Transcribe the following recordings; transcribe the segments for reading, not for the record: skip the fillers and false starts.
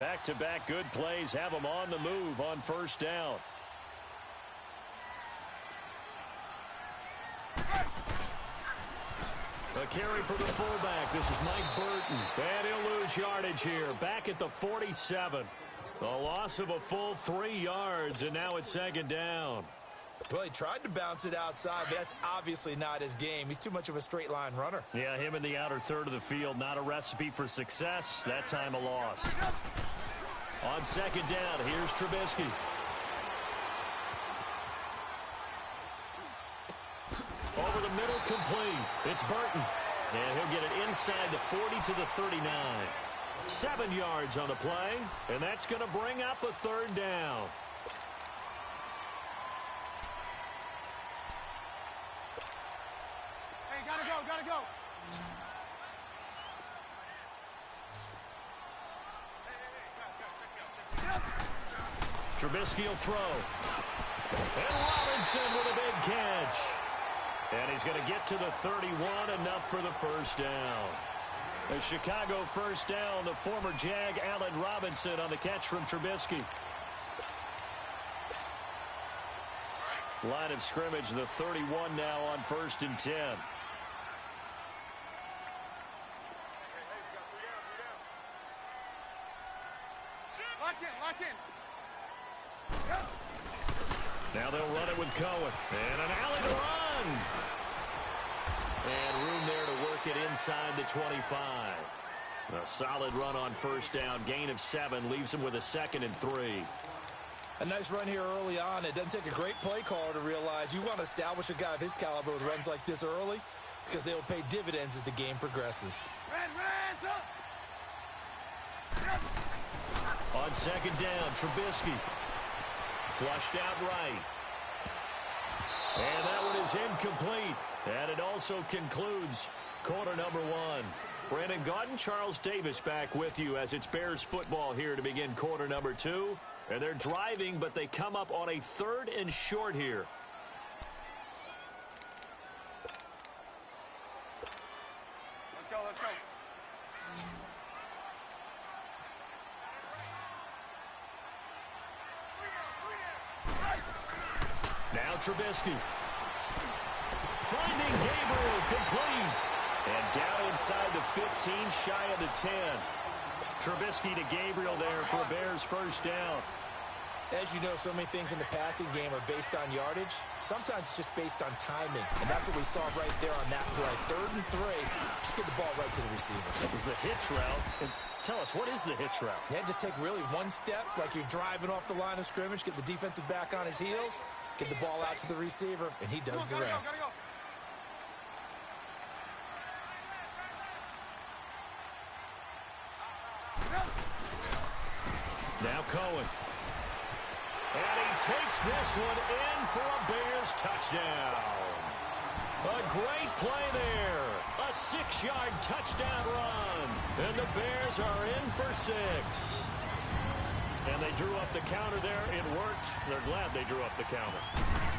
Back-to-back good plays have them on the move on first down. A carry for the fullback. This is Mike Burton. And he'll lose yardage here. Back at the 47. A loss of a full 3 yards, and now it's second down. Well, he tried to bounce it outside, but that's obviously not his game. He's too much of a straight-line runner. Yeah, him in the outer third of the field, not a recipe for success. That time a loss. On second down, here's Trubisky. Over the middle, complete. It's Burton. And he'll get it inside the 40 to the 39. 7 yards on the play, and that's going to bring up a third down. Hey, gotta go. Trubisky will throw. And Robinson with a big catch. And he's going to get to the 31, enough for the first down. The Chicago first down, the former Jag Allen Robinson on the catch from Trubisky. Line of scrimmage, the 31 now on 1st and 10. Lock in. Now they'll run it with Cohen. And an alley to run. And room there to work it inside the 25. A solid run on first down. Gain of 7 leaves him with a 2nd and 3. A nice run here early on. It doesn't take a great play caller to realize you want to establish a guy of his caliber with runs like this early, because they will pay dividends as the game progresses. On second down, Trubisky. Flushed out right. And that one is incomplete. And it also concludes quarter number 1. Brandon Gaudin, Charles Davis back with you as it's Bears football here to begin quarter number 2. And they're driving, but they come up on a 3rd and short here. Let's go. Now Trubisky. Finding Gabriel, complete. And down inside the 15, shy of the 10. Trubisky to Gabriel there for Bears first down. As you know, so many things in the passing game are based on yardage. Sometimes it's just based on timing. And that's what we saw right there on that play. 3rd and 3. Just get the ball right to the receiver. That was the hitch route. And tell us, what is the hitch route? Yeah, just take really one step like you're driving off the line of scrimmage, get the defensive back on his heels, get the ball out to the receiver, and he does the rest. Gotta go. Now Cohen. And he takes this one in for a Bears touchdown. A great play there. A 6-yard touchdown run. And the Bears are in for 6. And they drew up the counter there. It worked. They're glad they drew up the counter.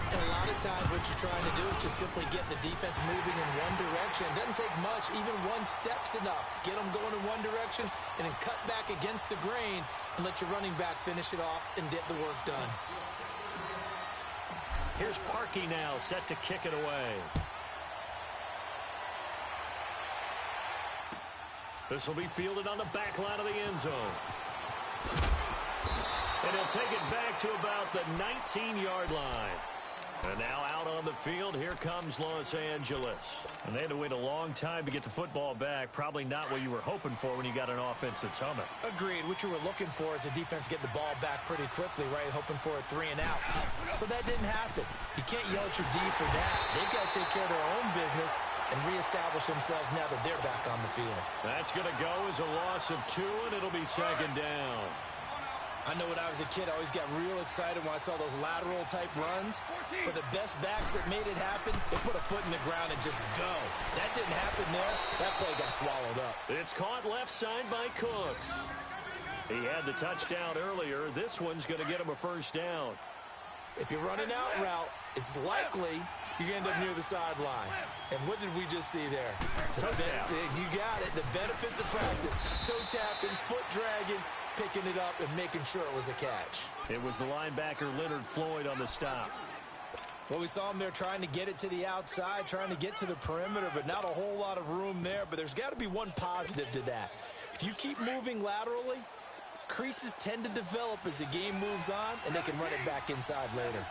And a lot of times what you're trying to do is just simply get the defense moving in one direction. It doesn't take much. Even one step's enough. Get them going in one direction and then cut back against the grain and let your running back finish it off and get the work done. Here's Parkey now, set to kick it away. This will be fielded on the back line of the end zone. And he'll take it back to about the 19-yard line. And now out on the field, here comes Los Angeles. And they had to wait a long time to get the football back. Probably not what you were hoping for when you got an offense that's humming. Agreed. What you were looking for is the defense get the ball back pretty quickly, right? Hoping for a 3 and out. So that didn't happen. You can't yell at your D for that. They've got to take care of their own business and reestablish themselves now that they're back on the field. That's going to go as a loss of 2, and it'll be second down. I know when I was a kid, I always got real excited when I saw those lateral-type runs. But the best backs that made it happen, they put a foot in the ground and just go. That didn't happen there. That play got swallowed up. It's caught left side by Cooks. He had the touchdown earlier. This one's going to get him a first down. If you're running out route, it's likely you end up near the sideline. And what did we just see there? Toe tap. You got it. The benefits of practice. Toe tapping, foot dragging. picking it up and making sure it was a catch. It was the linebacker Leonard Floyd on the stop. Well, we saw him there trying to get it to the outside, trying to get to the perimeter, but not a whole lot of room there. But there's got to be one positive to that. If you keep moving laterally, creases tend to develop as the game moves on, and they can run it back inside later.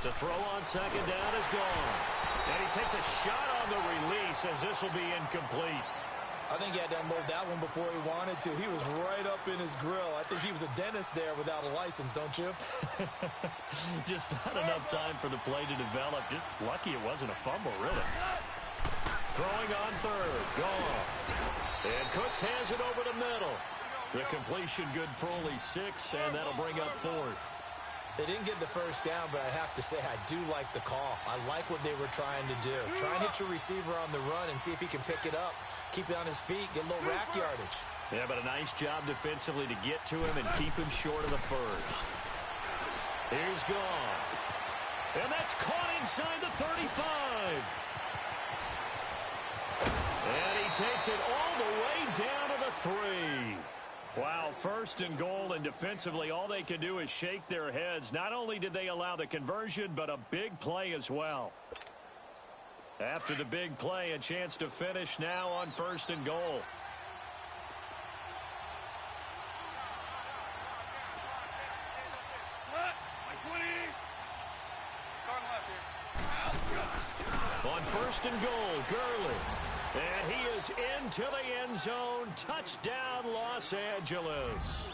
To throw on second down is gone. And he takes a shot on the release as this will be incomplete. I think he had to unload that one before he wanted to. He was right up in his grill. I think he was a dentist there without a license, don't you? Just not enough time for the play to develop. Just lucky it wasn't a fumble, really. Throwing on third. Gone. And Cooks has it over the middle. The completion good for only 6, and that'll bring up fourth. They didn't get the first down, but I have to say I do like the call. I like what they were trying to do. Try and hit your receiver on the run and see if he can pick it up. Keep it on his feet, get a little rack yardage. Yeah, but a nice job defensively to get to him and keep him short of the first. Here's gone. And that's caught inside the 35. And he takes it all the way down to the 3. Wow, first and goal, and defensively all they can do is shake their heads. Not only did they allow the conversion, but a big play as well. After the big play, a chance to finish now on first and goal. On first and goal, Gurley. And he is into the end zone. Touchdown, Los Angeles.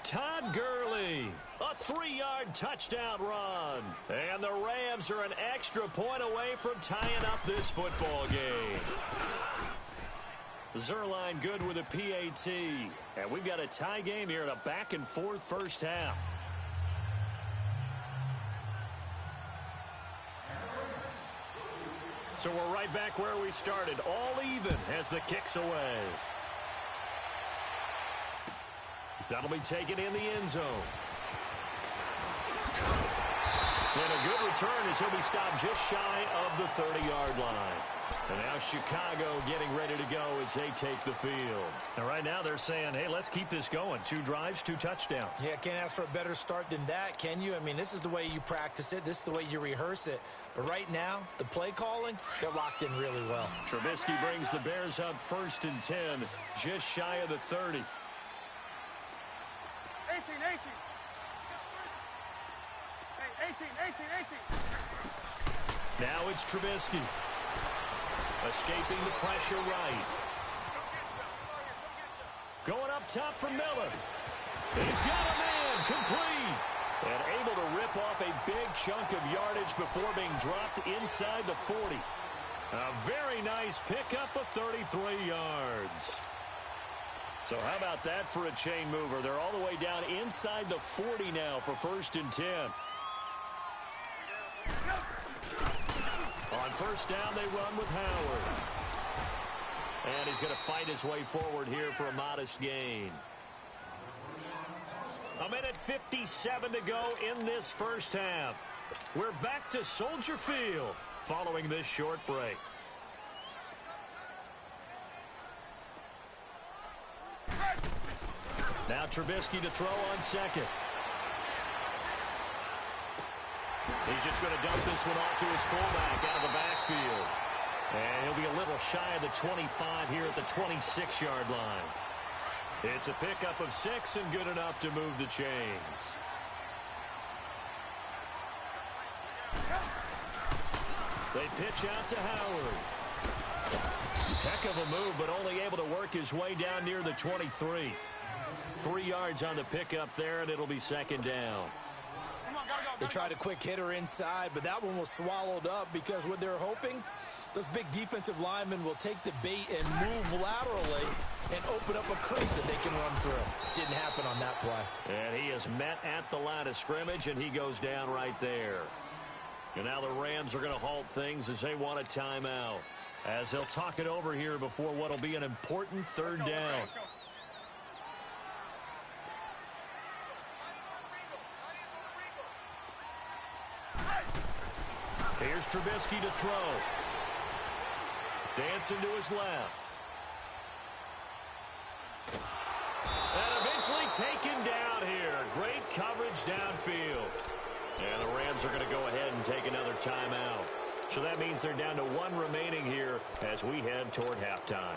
Todd Gurley, a 3-yard touchdown run. And the Rams are an extra point away from tying up this football game. Zerline good with a PAT. And we've got a tie game here in a back-and-forth first half. So we're right back where we started, all even as the kick's away. That'll be taken in the end zone. And a good return as he'll be stopped just shy of the 30-yard line. And now Chicago getting ready to go as they take the field. And right now they're saying, hey, let's keep this going. 2 drives, 2 touchdowns. Yeah, can't ask for a better start than that, can you? I mean, this is the way you practice it. This is the way you rehearse it. But right now, the play calling, they're locked in really well. Trubisky brings the Bears up first and 10, just shy of the 30. 18. Hey, 18. Now it's Trubisky. Escaping the pressure right. Going up top for Miller. He's got a man complete. And able to rip off a big chunk of yardage before being dropped inside the 40. A very nice pickup of 33 yards. So how about that for a chain mover? They're all the way down inside the 40 now for first and 10. On first down, they run with Howard. And he's going to fight his way forward here for a modest gain. 1:57 to go in this first half. We're back to Soldier Field following this short break. Now Trubisky to throw on second. He's just going to dump this one off to his fullback out of the backfield. And he'll be a little shy of the 25 here at the 26-yard line. It's a pickup of 6 and good enough to move the chains. They pitch out to Howard. Heck of a move, but only able to work his way down near the 23. 3 yards on the pickup there, and it'll be second down. They tried a quick hitter inside, but that one was swallowed up because what they're hoping, those big defensive linemen will take the bait and move laterally and open up a crease that they can run through. Didn't happen on that play. And he is met at the line of scrimmage, and he goes down right there. And now the Rams are going to halt things as they want a timeout, as they'll talk it over here before what will be an important third down. Here's Trubisky to throw. Dancing to his left. And eventually taken down here. Great coverage downfield. And the Rams are going to go ahead and take another timeout. So that means they're down to one remaining here as we head toward halftime.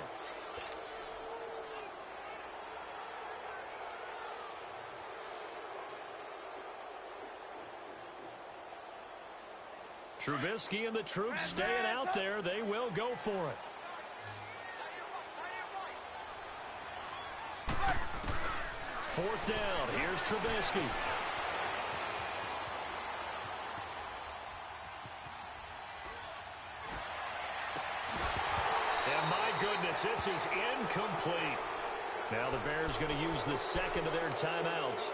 Trubisky and the troops staying out there. They will go for it. Fourth down. Here's Trubisky. And my goodness, this is incomplete. Now the Bears going to use the second of their timeouts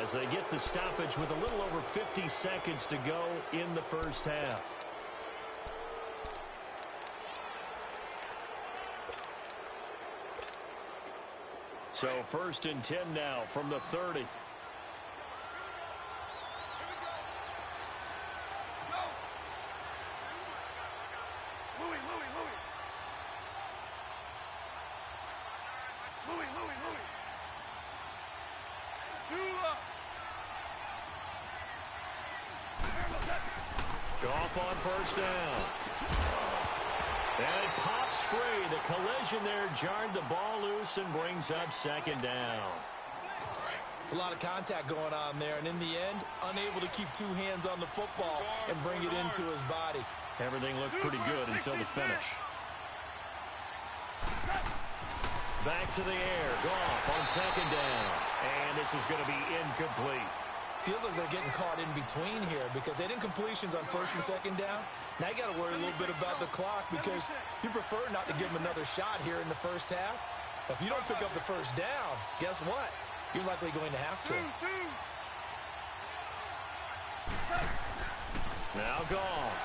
as they get the stoppage with a little over 50 seconds to go in the first half. So 1st and 10 now from the 30. Goff on first down. And it pops free. The collision there jarred the ball loose and brings up second down. It's a lot of contact going on there, and in the end, unable to keep two hands on the football and bring it into his body. Everything looked pretty good until the finish. Back to the air. Goff on second down. And this is going to be incomplete. Feels like they're getting caught in between here because they didn't completions on 1st and 2nd down. Now you got to worry a little bit about the clock because you prefer not to give them another shot here in the first half. If you don't pick up the first down, guess what? You're likely going to have to. Now Goff.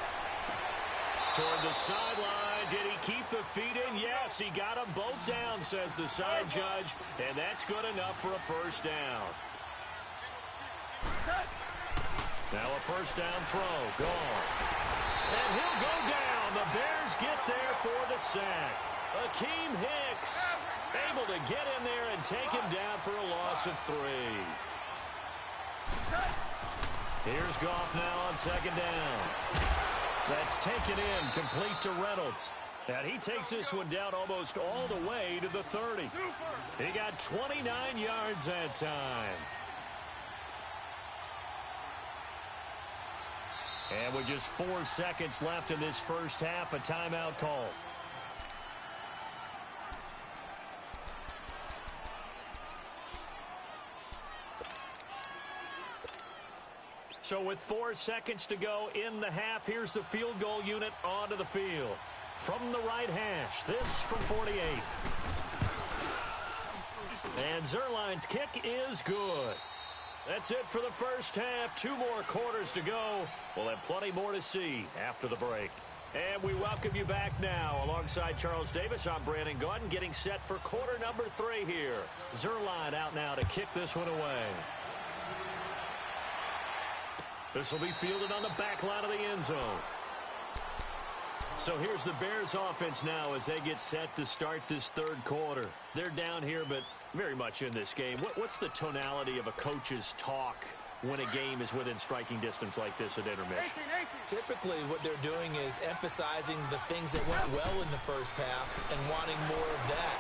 Toward the sideline. Did he keep the feet in? Yes, he got them both down, says the side judge. And that's good enough for a first down. Now a first down throw. Gone. And he'll go down. The Bears get there for the sack. Akeem Hicks able to get in there and take him down for a loss of 3. Here's Goff now on second down. That's taken in, complete to Reynolds. And he takes this one down almost all the way to the 30. He got 29 yards that time. And with just 4 seconds left in this first half, a timeout call. So with 4 seconds to go in the half, here's the field goal unit onto the field. From the right hash, this from 48. And Zerline's kick is good. That's it for the first half. 2 more quarters to go. We'll have plenty more to see after the break. And we welcome you back now. Alongside Charles Davis, I'm Brandon Gaudin, getting set for quarter number 3 here. Zerline out now to kick this one away. This will be fielded on the back line of the end zone. So here's the Bears offense now as they get set to start this third quarter. They're down here, but very much in this game. What's the tonality of a coach's talk when a game is within striking distance like this at intermission? Typically, what they're doing is emphasizing the things that went well in the first half and wanting more of that.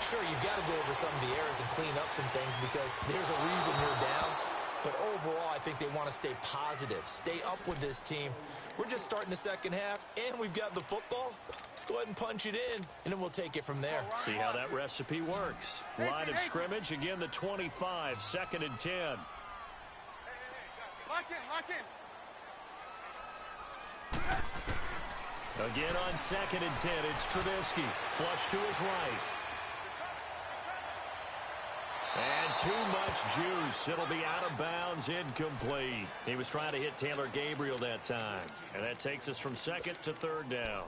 Sure, you've got to go over some of the errors and clean up some things because there's a reason you're down. But overall, I think they want to stay positive, stay up with this team. We're just starting the second half, and we've got the football. Let's go ahead and punch it in, and then we'll take it from there. See how that recipe works. Line of scrimmage, again, the 25, 2nd and 10. Lock in. Again on 2nd and 10, it's Trubisky. Flush to his right. And too much juice. It'll be out of bounds, incomplete. He was trying to hit Taylor Gabriel that time. And that takes us from 2nd to 3rd down.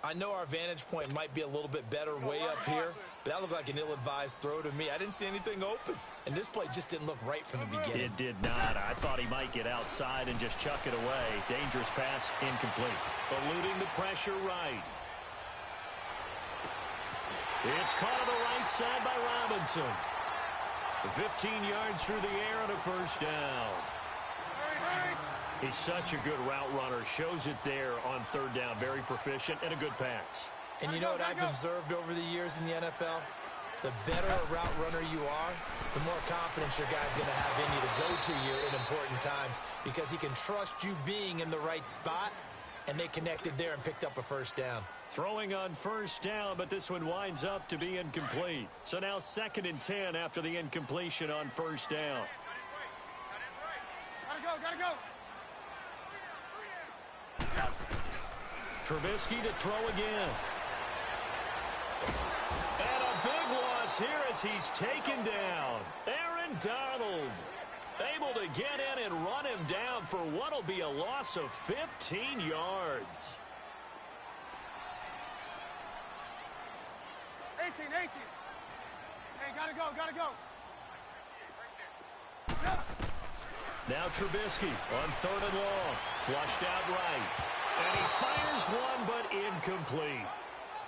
I know our vantage point might be a little bit better way up here, but that looked like an ill-advised throw to me. I didn't see anything open. And this play just didn't look right from the beginning. It did not. I thought he might get outside and just chuck it away. Dangerous pass, incomplete. Eluding the pressure right. It's caught on the right side by Robinson. 15 yards through the air and a first down. He's such a good route runner. Shows it there on third down. Very proficient and a good pass. And you know what I've observed over the years in the NFL? The better a route runner you are, the more confidence your guy's going to have in you to go to you in important times because he can trust you being in the right spot, and they connected there and picked up a first down. Throwing on first down, but this one winds up to be incomplete. So now 2nd and 10 after the incompletion on first down. Gotta go. Trubisky to throw again. And a big loss here as he's taken down. Aaron Donald able to get in and run him down for what will be a loss of 15 yards. 18. Hey, gotta go. Now Trubisky on 3rd and long. Flushed out right. And he fires one, but incomplete.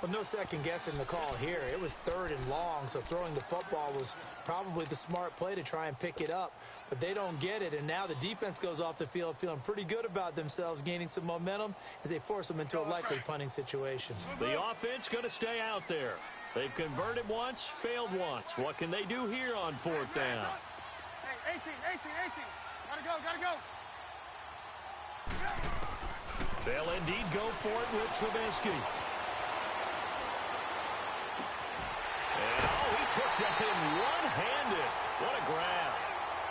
Well, no second guessing the call here. It was 3rd and long, so throwing the football was probably the smart play to try and pick it up. But they don't get it, and now the defense goes off the field feeling pretty good about themselves, gaining some momentum as they force them into a likely punting situation. The offense going to stay out there. They've converted once, failed once. What can they do here on 4th down? Hey, 18. Gotta go. They'll indeed go for it with Trubisky. And, he took that in one-handed. What a grab.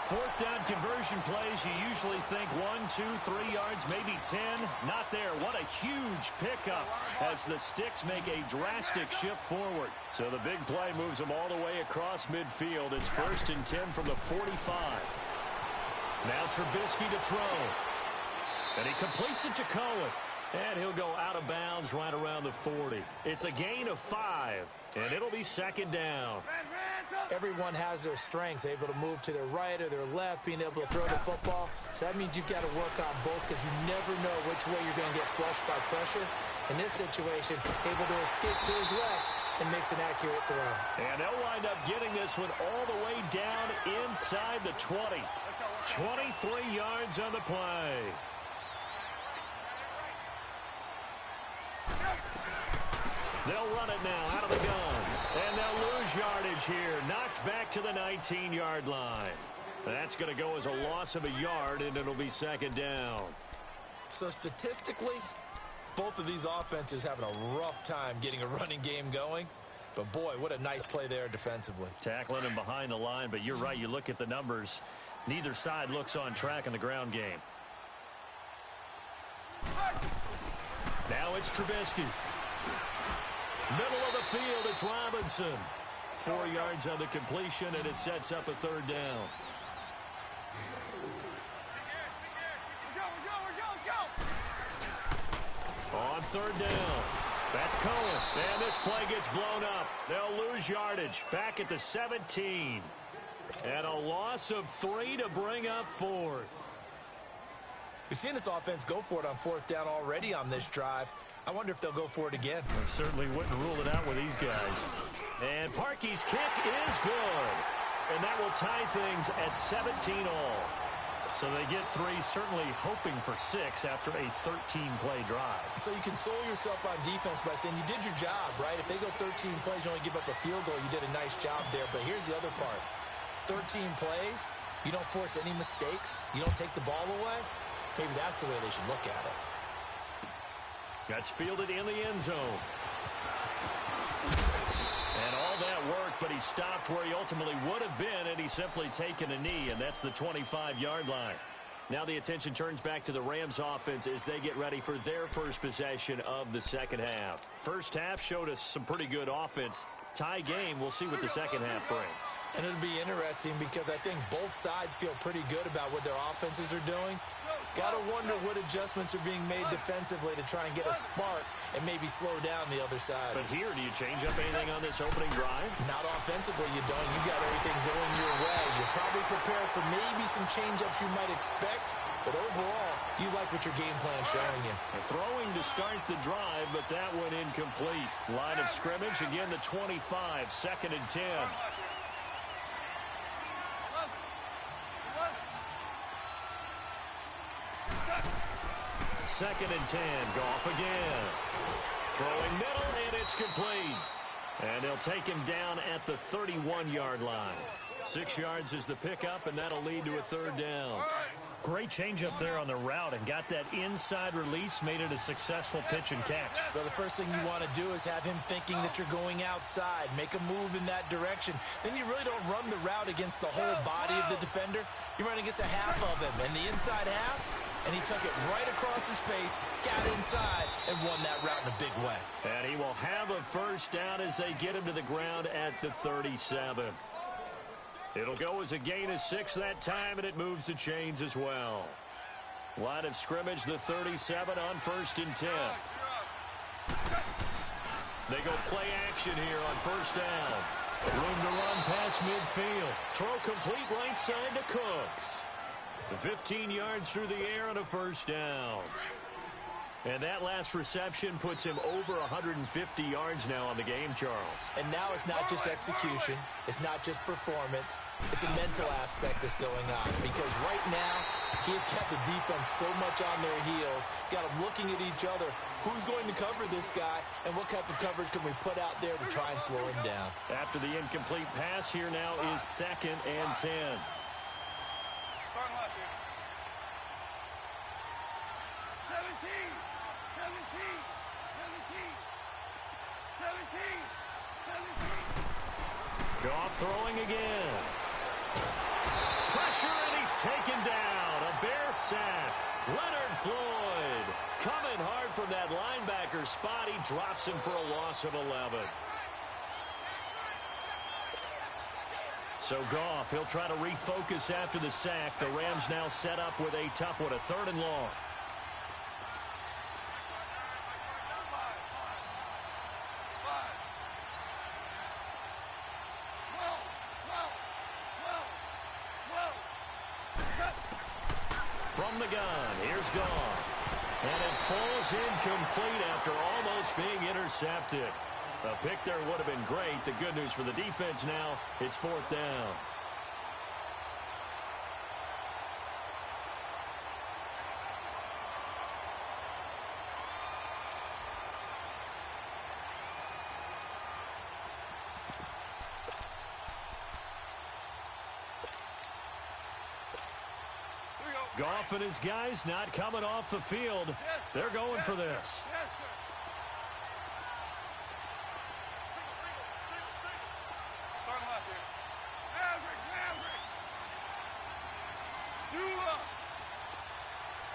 4th down conversion plays, you usually think 1, 2, 3 yards, maybe 10. Not there. What a huge pickup as the Sticks make a drastic shift forward. So the big play moves them all the way across midfield. It's 1st and 10 from the 45. Now Trubisky to throw. And he completes it to Cohen. And he'll go out of bounds right around the 40. It's a gain of 5, and it'll be 2nd down. Everyone has their strengths, able to move to their right or their left, being able to throw the football. So that means you've got to work on both because you never know which way you're going to get flushed by pressure. In this situation, able to escape to his left and makes an accurate throw. And they'll wind up getting this one all the way down inside the 20. 23 yards on the play. They'll run it now out of the gun. And they'll lose yardage here. Knocked back to the 19-yard line. That's going to go as a loss of a yard, and it'll be 2nd down. So statistically, both of these offenses having a rough time getting a running game going. But, boy, what a nice play there defensively. Tackling him behind the line, but you're right. You look at the numbers. Neither side looks on track in the ground game. Now it's Trubisky. Middle of the field, it's Robinson. 4 yards on the completion, and it sets up a 3rd down. On 3rd down, that's Cohen. And this play gets blown up. They'll lose yardage. Back at the 17. And a loss of 3 to bring up 4th. We've seen this offense go for it on 4th down already on this drive. I wonder if they'll go for it again. I certainly wouldn't rule it out with these guys. And Parkey's kick is good. And that will tie things at 17 all. So they get 3, certainly hoping for 6 after a 13-play drive. So you console yourself on defense by saying you did your job, right? If they go 13 plays, you only give up a field goal, you did a nice job there. But here's the other part. 13 plays, you don't force any mistakes, you don't take the ball away. Maybe that's the way they should look at it. That's fielded in the end zone. And all that worked, but he stopped where he ultimately would have been, and he's simply taken a knee, and that's the 25-yard line. Now the attention turns back to the Rams offense as they get ready for their first possession of the second half. First half showed us some pretty good offense. Tie game, we'll see what the second half brings. And it'll be interesting because I think both sides feel pretty good about what their offenses are doing. Got to wonder what adjustments are being made defensively to try and get a spark and maybe slow down the other side. But here, do you change up anything on this opening drive? Not offensively, you don't. You got everything going your way. You're probably prepared for maybe some change-ups you might expect, but overall, you like what your game plan's showing you. Throwing to start the drive, but that one incomplete. Line of scrimmage, again the 25, 2nd and 10. Second and 10, Goff again. Throwing middle, and it's complete. And they'll take him down at the 31-yard line. 6 yards is the pickup, and that'll lead to a 3rd down. Great change up there on the route and got that inside release, made it a successful pitch and catch. Well, the first thing you want to do is have him thinking that you're going outside, make a move in that direction. Then you really don't run the route against the whole body of the defender. You run against a half of him, and the inside half, and he took it right across his face, got inside, and won that route in a big way. And he will have a 1st down as they get him to the ground at the 37. It'll go as a gain of 6 that time, and it moves the chains as well. Line of scrimmage, the 37 on 1st and 10. They go play action here on 1st down. Room to run past midfield. Throw complete right side to Cooks. 15 yards through the air on a 1st down. And that last reception puts him over 150 yards now on the game, Charles. And now it's not just execution. It's not just performance. It's a mental aspect that's going on. Because right now, he's got the defense so much on their heels. Got them looking at each other. Who's going to cover this guy? And what type of coverage can we put out there to try and slow him down? After the incomplete pass, here now is 2nd and 10. Starting left here. 17. 17. Goff throwing again. Pressure, and he's taken down. A Bear sack. Leonard Floyd coming hard from that linebacker spot. He drops him for a loss of 11. So Goff, he'll try to refocus after the sack. The Rams now set up with a tough one, a 3rd and long. From the gun, here's Goff. And it falls incomplete after almost being intercepted. A pick there would have been great. The good news for the defense now, it's 4th down. Goff and his guys not coming off the field. They're going for this. Starting left here. Maverick. You up.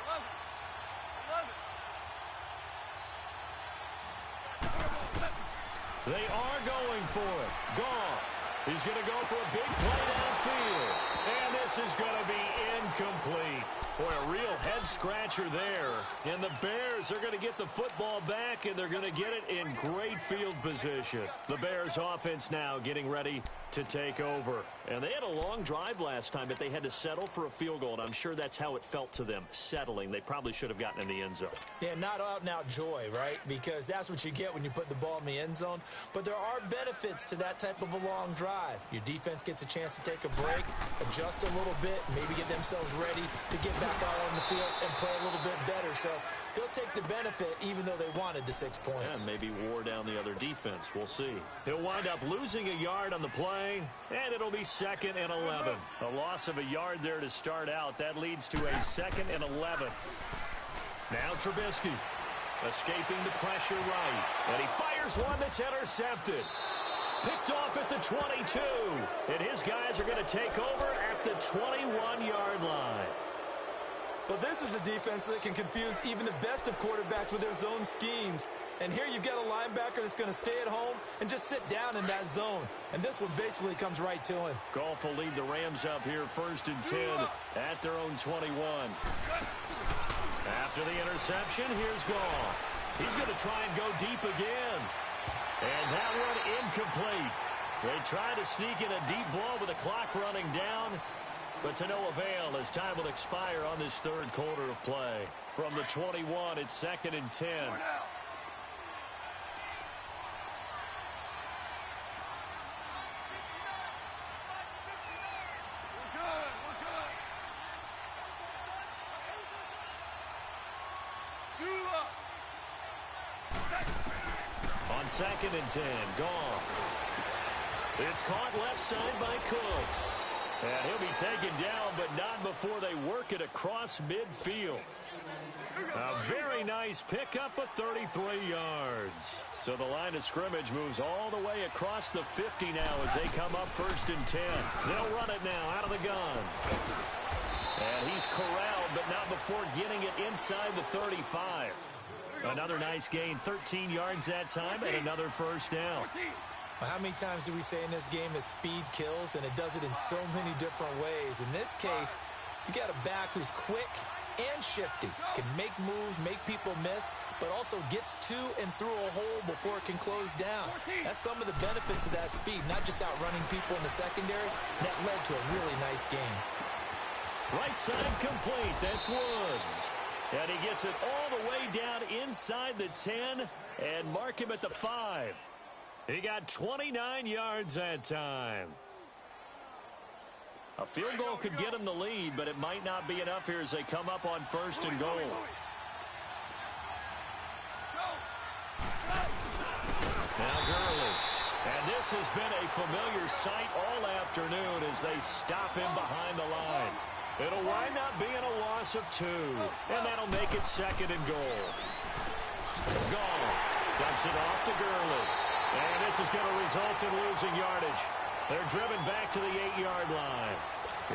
11. They are going for it. Goff. He's going to go for a big play downfield. And this is going to be incomplete. Boy, a real head-scratcher there. And the Bears are going to get the football back, and they're going to get it in great field position. The Bears offense now getting ready to take over. And they had a long drive last time, but they had to settle for a field goal, and I'm sure that's how it felt to them, settling. They probably should have gotten in the end zone. Yeah, not out-and-out joy, right? Because that's what you get when you put the ball in the end zone. But there are benefits to that type of a long drive. Your defense gets a chance to take a break, adjust a little bit, maybe get themselves ready to get back out on the field and play a little bit better. So they'll take the benefit even though they wanted the 6 points. And maybe wore down the other defense. We'll see. He'll wind up losing a yard on the play, and it'll be 2nd and 11. A loss of a yard there to start out. That leads to a 2nd and 11. Now Trubisky escaping the pressure right. And he fires one that's intercepted. Picked off at the 22. And his guys are going to take over at the 21-yard line. Well, this is a defense that can confuse even the best of quarterbacks with their zone schemes. And here you've got a linebacker that's going to stay at home and just sit down in that zone. And this one basically comes right to him. Goff will lead the Rams up here 1st and 10 at their own 21. After the interception, here's Goff. He's going to try and go deep again. And that one incomplete. They try to sneak in a deep ball with the clock running down, but to no avail as time will expire on this third quarter of play. From the 21, it's 2nd and 10. On 2nd and 10, Goff. It's caught left side by Cooks. And he'll be taken down, but not before they work it across midfield. A very nice pickup of 33 yards. So the line of scrimmage moves all the way across the 50 now as they come up 1st and 10. They'll run it now out of the gun. And he's corralled, but not before getting it inside the 35. Another nice gain, 13 yards that time, and another 1st down. Well, how many times do we say in this game that speed kills, and it does it in so many different ways? In this case, you got a back who's quick and shifty, can make moves, make people miss, but also gets to and through a hole before it can close down. That's some of the benefits of that speed, not just outrunning people in the secondary. That led to a really nice game. Right side complete. That's Woods. And he gets it all the way down inside the 10 and mark him at the 5. He got 29 yards that time. A field goal could get him the lead, but it might not be enough here as they come up on 1st and goal. Now Gurley. And this has been a familiar sight all afternoon as they stop him behind the line. It'll wind up being a loss of 2, and that'll make it 2nd and goal. Goff dumps it off to Gurley. And this is going to result in losing yardage. They're driven back to the 8-yard line.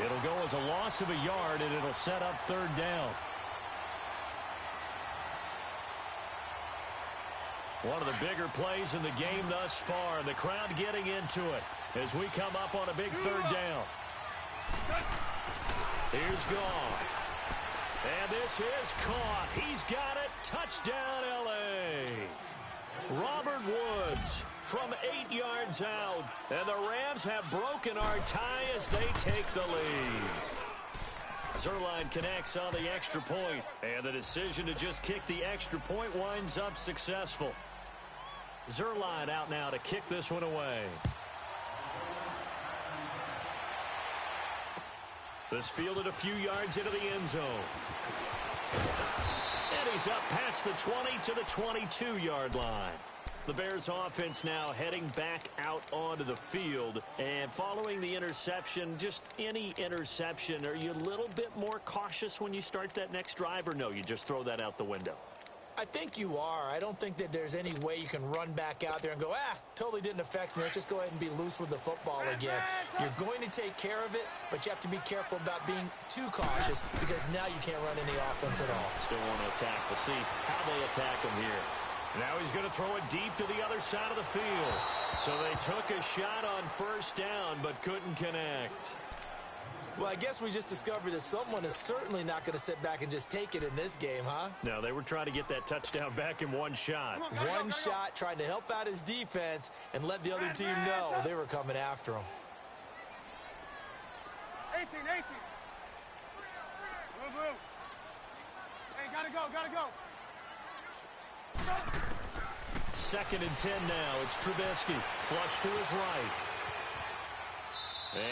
It'll go as a loss of a yard, and it'll set up 3rd down. One of the bigger plays in the game thus far. The crowd getting into it as we come up on a big 3rd down. Here's Goff. And this is caught. He's got it. Touchdown, L.A. Robert Woods from 8 yards out. And the Rams have broken our tie as they take the lead. Zerline connects on the extra point. And the decision to just kick the extra point winds up successful. Zerline out now to kick this one away. This fielded a few yards into the end zone. And he's up past the 20 to the 22-yard line. The Bears offense now heading back out onto the field. And following the interception, just any interception, are you a little bit more cautious when you start that next drive, or no, you just throw that out the window? I think you are. I don't think that there's any way you can run back out there and go, totally didn't affect me. Let's just go ahead and be loose with the football again. You're going to take care of it, but you have to be careful about being too cautious because now you can't run any offense at all. Still want to attack. We'll see how they attack him here. Now he's going to throw it deep to the other side of the field. So they took a shot on 1st down, but couldn't connect. Well, I guess we just discovered that someone is certainly not going to sit back and just take it in this game, huh? No, they were trying to get that touchdown back in one shot. One shot, trying to help out his defense and let the other team know they were coming after him. 18. Blue. Hey, gotta go. 2nd and 10 now. It's Trubisky. Flush to his right.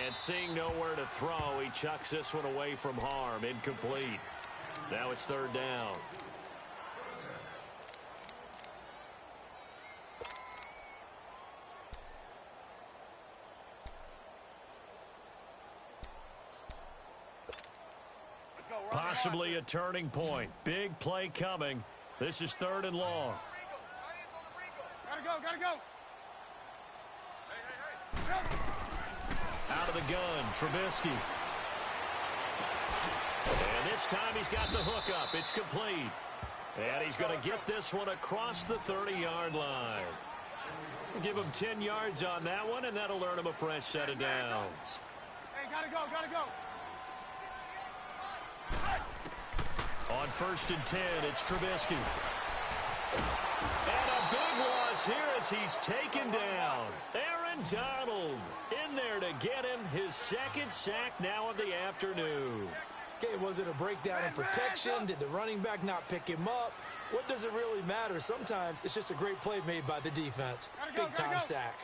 And seeing nowhere to throw, he chucks this one away from harm. Incomplete. Now it's 3rd down. Possibly a turning point. Big play coming. This is 3rd and long. Gotta go. Hey. Out of the gun, Trubisky. And this time he's got the hook up. It's complete. And he's going to get this one across the 30-yard line. We'll give him 10 yards on that one, and that'll earn him a fresh set of downs. Hey, gotta go, gotta go. On 1st and 10, it's Trubisky. And a big loss here as he's taken down. Aaron Donald in there to get him his second sack now of the afternoon. Okay, was it a breakdown in protection? Did the running back not pick him up? What does it really matter? Sometimes it's just a great play made by the defense. Big-time sack.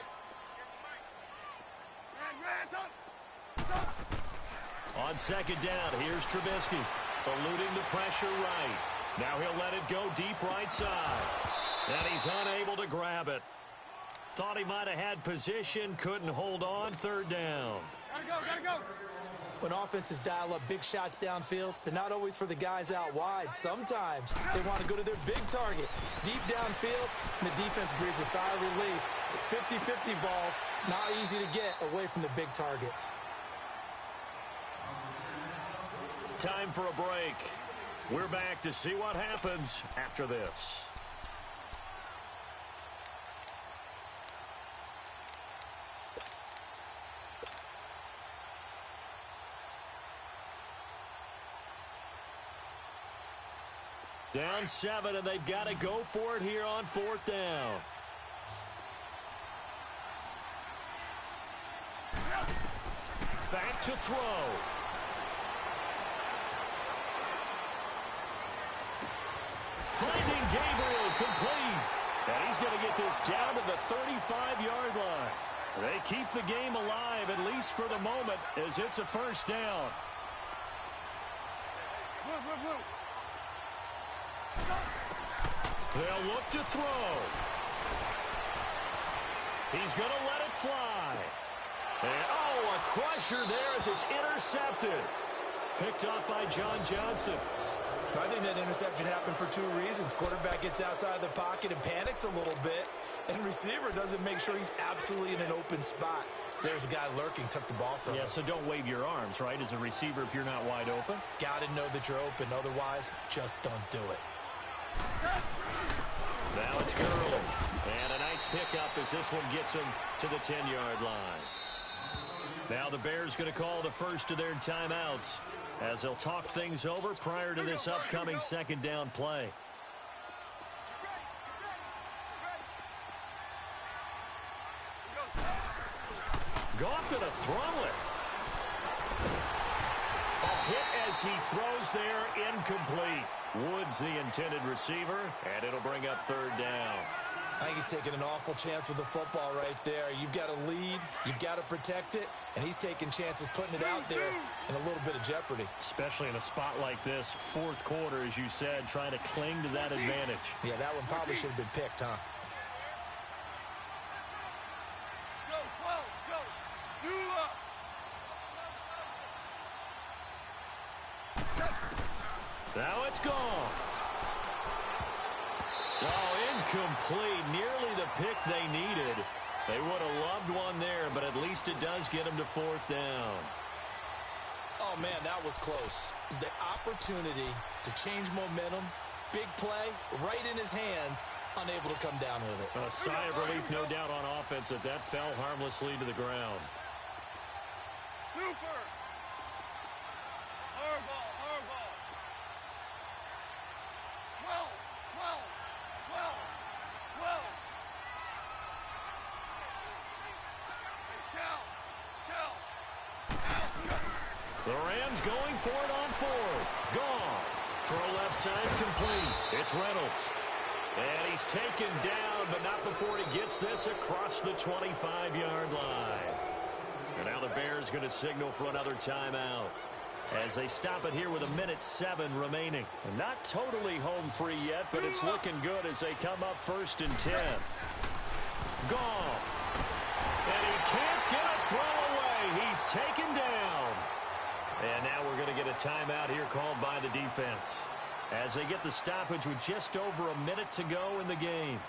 On 2nd down, here's Trubisky, eluding the pressure right. Now he'll let it go deep right side. And he's unable to grab it. Thought he might have had position, couldn't hold on. 3rd down. Gotta go, gotta go. When offenses dial up big shots downfield, they're not always for the guys out wide. Sometimes they want to go to their big target, deep downfield, and the defense breathes a sigh of relief. 50-50 balls, not easy to get away from the big targets. Time for a break. We're back to see what happens after this. Down 7, and they've got to go for it here on 4th down. Back to throw. Finding Gabriel complete. And he's going to get this down to the 35-yard line. They keep the game alive, at least for the moment, as it's a 1st down. They'll look to throw. He's going to let it fly. And, oh, a crusher there as it's intercepted. Picked off by John Johnson. I think that interception happened for 2 reasons. Quarterback gets outside the pocket and panics a little bit, and receiver doesn't make sure he's absolutely in an open spot. So there's a guy lurking, took the ball from him. Yeah, so don't wave your arms, right, as a receiver if you're not wide open. Got to know that you're open. Otherwise, just don't do it. Now it's Gurley. And a nice pickup as this one gets him to the 10-yard line. Now the Bears going to call the first of their timeouts as they'll talk things over prior to this upcoming 2nd down play. Goff going to throw it. A hit as he throws there, incomplete. Woods the intended receiver, and it'll bring up 3rd down. I think he's taking an awful chance with the football right there. You've got to lead, you've got to protect it, and he's taking chances putting it out there in a little bit of jeopardy. Especially in a spot like this, 4th quarter, as you said, trying to cling to that advantage. Yeah, that one probably should have been picked, huh? Go, 12, go. You up. Now it's gone. Oh, incomplete. Nearly the pick they needed. They would have loved one there, but at least it does get them to 4th down. Oh, man, that was close. The opportunity to change momentum, big play, right in his hands, unable to come down with it. A sigh of relief, no doubt, on offense that fell harmlessly to the ground. Super. Hardball, hardball. 12, 12, 12, 12. The Rams going for it on 4th. Gone. Throw left side complete. It's Reynolds. And he's taken down, but not before he gets this across the 25-yard line. And now the Bears going to signal for another timeout as they stop it here with 1:07 remaining. And not totally home free yet, but it's looking good as they come up 1st and 10. Gone. And he can't get a throw away. He's taken down. And now we're going to get a timeout here called by the defense as they get the stoppage with just over a minute to go in the game.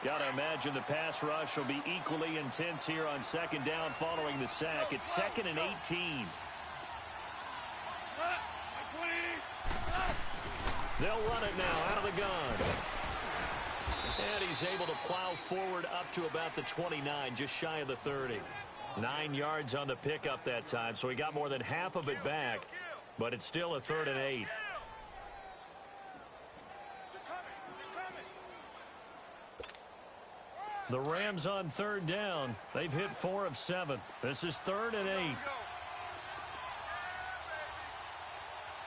Got to imagine the pass rush will be equally intense here on 2nd down following the sack. It's 2nd and 18. They'll run it now out of the gun. And he's able to plow forward up to about the 29, just shy of the 30. 9 yards on the pickup that time, so he got more than half of it back, but it's still a 3rd and 8. The Rams on 3rd down. They've hit 4 of 7. This is 3rd and 8.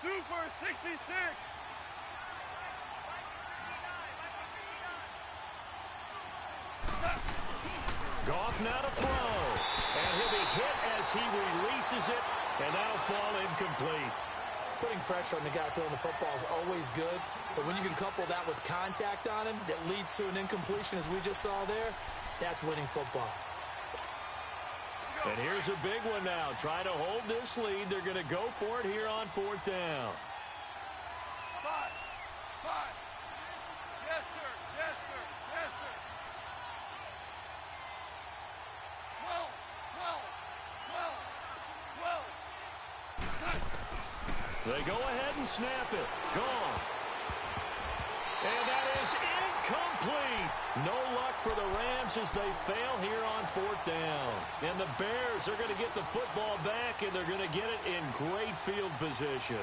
Super 66. Goff now to throw. And he'll be hit as he releases it, and that'll fall incomplete. Putting pressure on the guy throwing the football is always good, but when you can couple that with contact on him that leads to an incompletion, as we just saw there, that's winning football. And here's a big one now. Trying to hold this lead. They're going to go for it here on 4th down. 5. Yes, sir. Yes, sir. Yes, sir. 12. 12. 12. 12. They go ahead and snap it. Gone. And that is incomplete. No luck for the Rams as they fail here on 4th down. And the Bears are going to get the football back, and they're going to get it in great field position.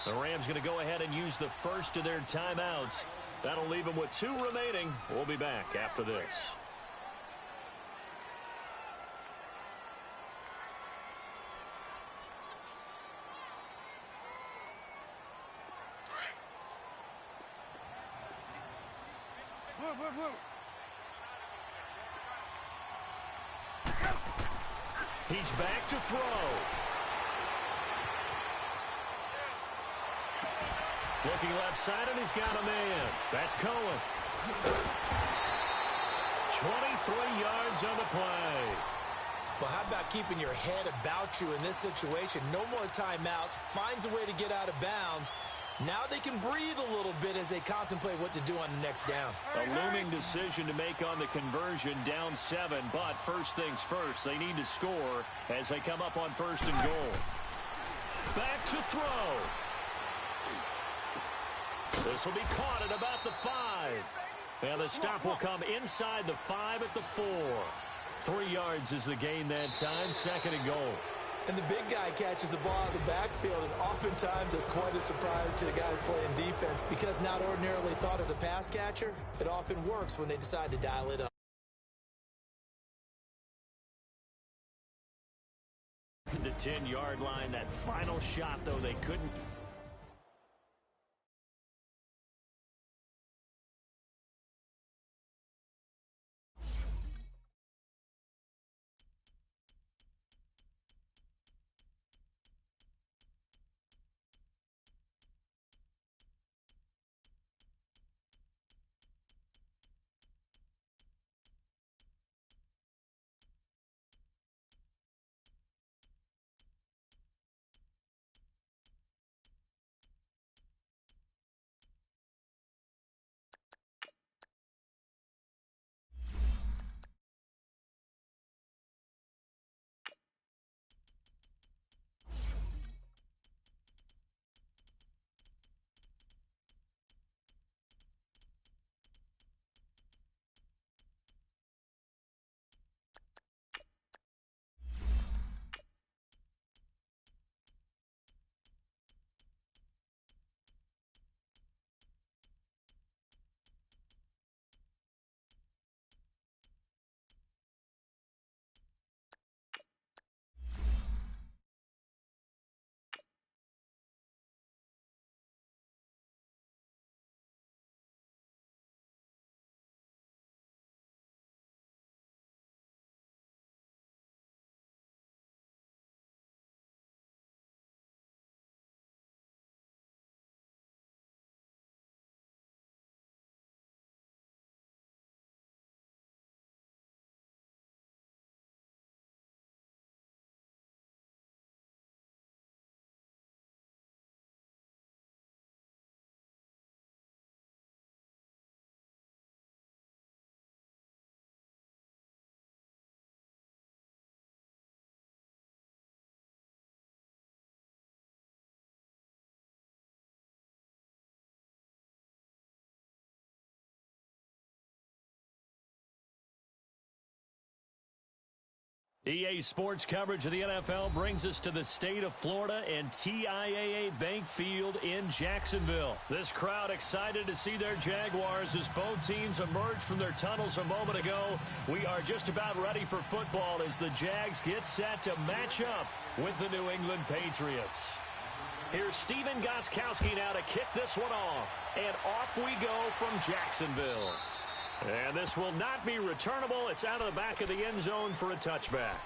The Rams going to go ahead and use the first of their timeouts. That'll leave them with 2 remaining. We'll be back after this. Blue. He's back to throw. Looking left side, and he's got a man. That's Cohen. 23 yards on the play. Well, how about keeping your head about you in this situation? No more timeouts. Finds a way to get out of bounds. Now they can breathe a little bit as they contemplate what to do on the next down. A looming decision to make on the conversion, down 7. But first things first, they need to score as they come up on 1st and goal. Back to throw. This will be caught at about the 5. And the stop will come inside the 5 at the 4. 3 yards is the gain that time, 2nd and goal. And the big guy catches the ball out of the backfield, and oftentimes it's quite a surprise to the guys playing defense because not ordinarily thought as a pass catcher, it often works when they decide to dial it up. The 10-yard line, that final shot, though, they couldn't. EA Sports coverage of the NFL brings us to the state of Florida and TIAA Bank Field in Jacksonville. This crowd excited to see their Jaguars as both teams emerged from their tunnels a moment ago. We are just about ready for football as the Jags get set to match up with the New England Patriots. Here's Steven Gostkowski now to kick this one off. And off we go from Jacksonville. And this will not be returnable. It's out of the back of the end zone for a touchback.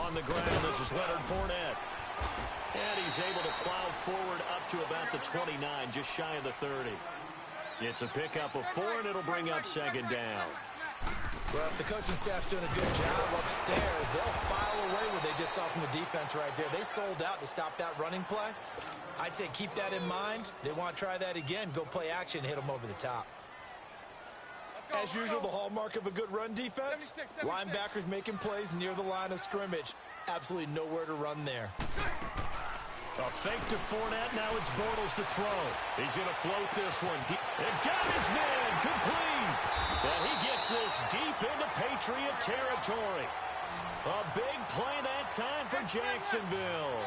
On the ground, this is Leonard Fournette. And he's able to plow forward up to about the 29, just shy of the 30. It's a pickup of 4, and it'll bring up second down. Well, if the coaching staff's doing a good job upstairs, they'll file away what they just saw from the defense right there. They sold out to stop that running play. I'd say keep that in mind. They want to try that again, go play action, hit them over the top. As usual, the hallmark of a good run defense, 76. Linebackers making plays near the line of scrimmage. Absolutely nowhere to run there. A fake to Fournette. Now it's Bortles to throw. He's going to float this one deep. And got his man complete. And he gets this deep into Patriot territory. A big play that time for Jacksonville.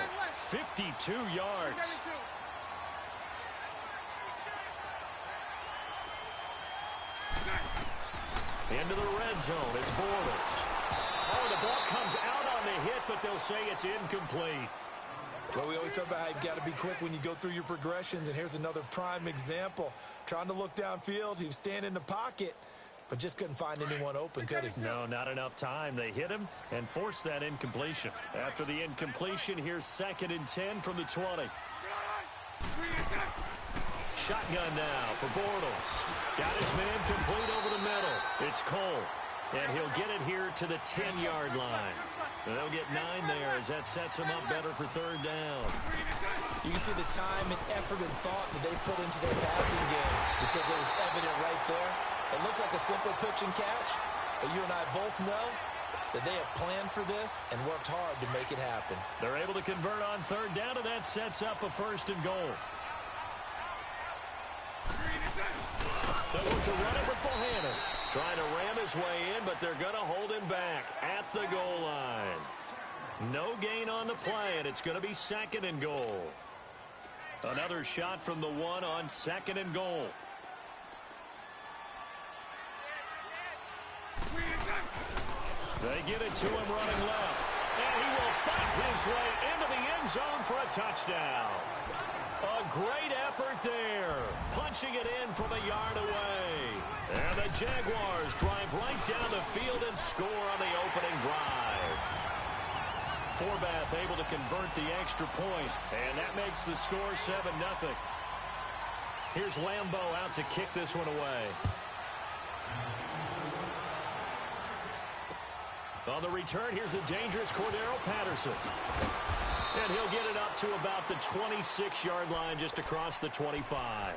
52 yards. Into the red zone, it's Bortles. Oh, the ball comes out on the hit, but they'll say it's incomplete. Well, we always talk about how you've got to be quick when you go through your progressions, and here's another prime example. Trying to look downfield, he was standing in the pocket, but just couldn't find anyone open, could he? No, not enough time. They hit him and forced that incompletion. After the incompletion, here's 2nd and 10 from the 20. Shotgun now for Bortles. Got his man complete over the middle. It's Cole. And he'll get it here to the 10-yard line. They'll get 9 there as that sets him up better for 3rd down. You can see the time and effort and thought that they put into their passing game because it was evident right there. It looks like a simple pitch and catch, but you and I both know that they have planned for this and worked hard to make it happen. They're able to convert on 3rd down, and that sets up a 1st and goal. They look to run it with Bohannon. Trying to ram his way in, but they're going to hold him back at the goal line. No gain on the play, and it's going to be 2nd and goal. Another shot from the 1 on 2nd and goal. They get it to him running left. And he will fight his way into the end zone for a touchdown. A great effort there. Punching it in from a yard away. And the Jaguars drive right down the field and score on the opening drive. Forbath able to convert the extra point. And that makes the score 7-0. Here's Lambeau out to kick this one away. On the return, here's a dangerous Cordero Patterson. And he'll get it up to about the 26-yard line, just across the 25.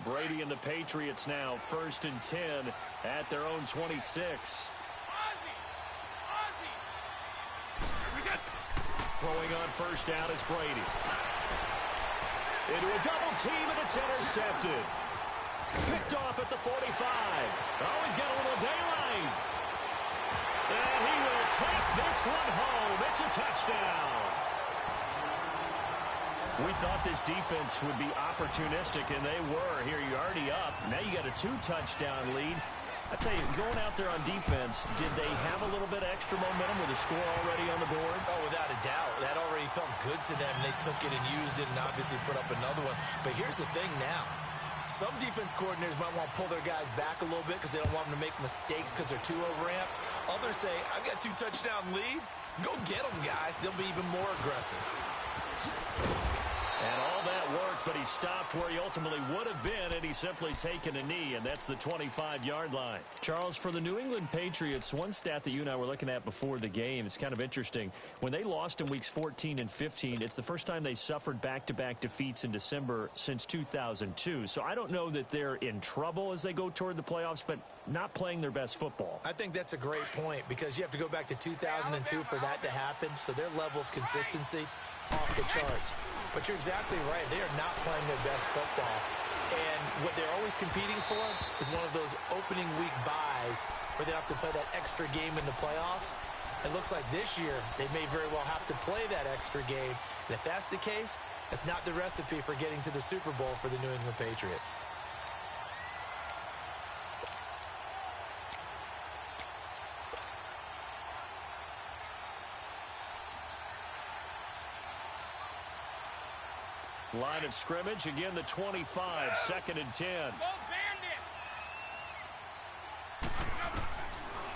Brady and the Patriots now 1st and 10 at their own 26. Throwing on 1st down is Brady. Into a double team, and it's intercepted. Picked off at the 45. Oh, he's got a little daylight. And he will take this one home. It's a touchdown. We thought this defense would be opportunistic, and they were. Here you're already up. Now you got a 2-touchdown lead. I tell you, going out there on defense, did they have a little bit of extra momentum with a score already on the board? Oh, without a doubt. That already felt good to them. They took it and used it and obviously put up another one. But here's the thing now. Some defense coordinators might want to pull their guys back a little bit because they don't want them to make mistakes because they're too overamped. Others say, I've got a 2-touchdown lead. Go get them, guys. They'll be even more aggressive. And all that work, but he stopped where he ultimately would have been had he simply taken a knee, and that's the 25-yard line. Charles, for the New England Patriots, one stat that you and I were looking at before the game, it's kind of interesting. When they lost in weeks 14 and 15, it's the first time they suffered back-to-back defeats in December since 2002. So I don't know that they're in trouble as they go toward the playoffs, but not playing their best football. I think that's a great point because you have to go back to 2002 for that to happen. So their level of consistency off the charts. But you're exactly right. They are not playing their best football. And what they're always competing for is one of those opening week buys where they have to play that extra game in the playoffs. It looks like this year they may very well have to play that extra game. And if that's the case, that's not the recipe for getting to the Super Bowl for the New England Patriots. Line of scrimmage, again the 25, 2nd and 10.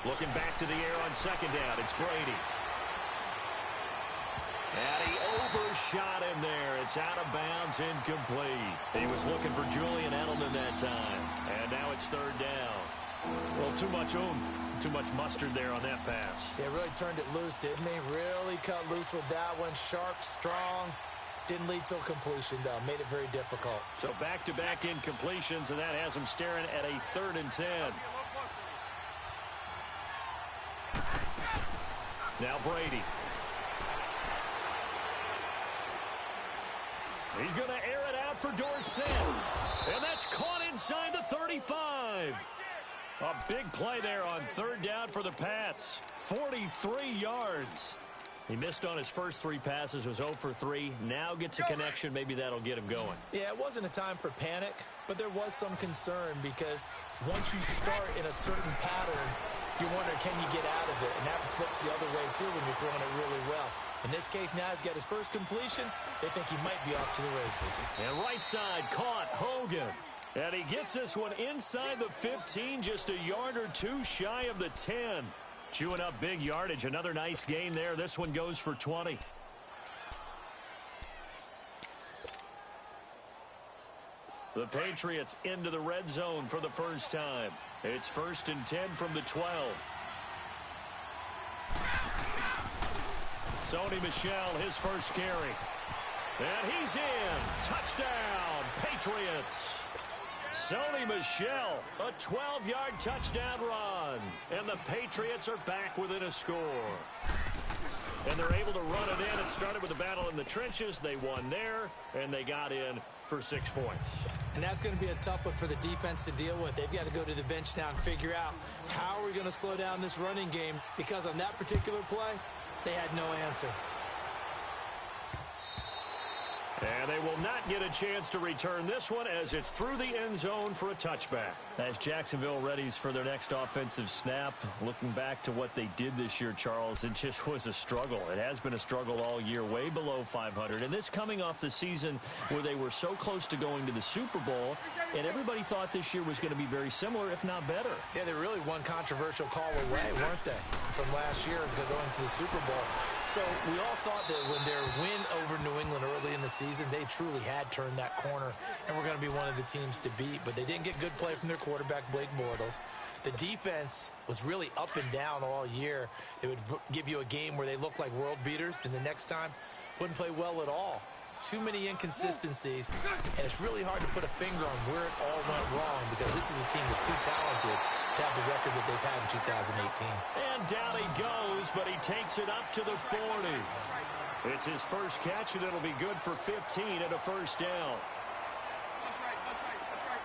Looking back to the air on 2nd down, it's Brady. And he overshot him there. It's out of bounds, incomplete. He was looking for Julian Edelman that time. And now it's 3rd down. Well, too much oomph, too much mustard there on that pass. Yeah, really turned it loose, didn't he? Really cut loose with that one. Sharp, strong. Didn't lead to a completion, though. Made it very difficult. So back-to-back incompletions, and that has him staring at a 3rd and 10. Now Brady. He's going to air it out for Dorsett. And that's caught inside the 35. A big play there on 3rd down for the Pats. 43 yards. He missed on his first 3 passes, was 0 for 3. Now gets a connection. Maybe that'll get him going. Yeah, it wasn't a time for panic, but there was some concern because once you start in a certain pattern, you wonder, can you get out of it? And that flips the other way, too, when you're throwing it really well. In this case, now he's got his first completion. They think he might be off to the races. And right side caught Hogan. And he gets this one inside the 15, just a yard or 2 shy of the 10. Chewing up big yardage. Another nice gain there. This one goes for 20. The Patriots into the red zone for the first time. It's 1st and 10 from the 12. Sony Michel, his first carry. And he's in. Touchdown, Patriots. Sony Michel, a 12-yard touchdown run. And the Patriots are back within a score. And they're able to run it in. It started with a battle in the trenches. They won there, and they got in for 6 points. And that's going to be a tough one for the defense to deal with. They've got to go to the bench now and figure out how are we going to slow down this running game, because on that particular play, they had no answer. And they will not get a chance to return this one as it's through the end zone for a touchback. As Jacksonville readies for their next offensive snap, looking back to what they did this year, Charles, it just was a struggle. It has been a struggle all year, way below 500. And this coming off the season where they were so close to going to the Super Bowl, and everybody thought this year was going to be very similar, if not better. Yeah, they really one controversial call away, weren't they, from last year going to the Super Bowl. So we all thought that when their win over New England early in the season, they truly had turned that corner and were going to be one of the teams to beat. But they didn't get good play from their quarterback, Blake Bortles. The defense was really up and down all year. They would give you a game where they looked like world beaters, and the next time wouldn't play well at all. Too many inconsistencies, and it's really hard to put a finger on where it all went wrong, because this is a team that's too talented to have the record that they've had in 2018. And down he goes, but he takes it up to the 40. It's his first catch, and it'll be good for 15 and a first down. That's right, that's right, that's right.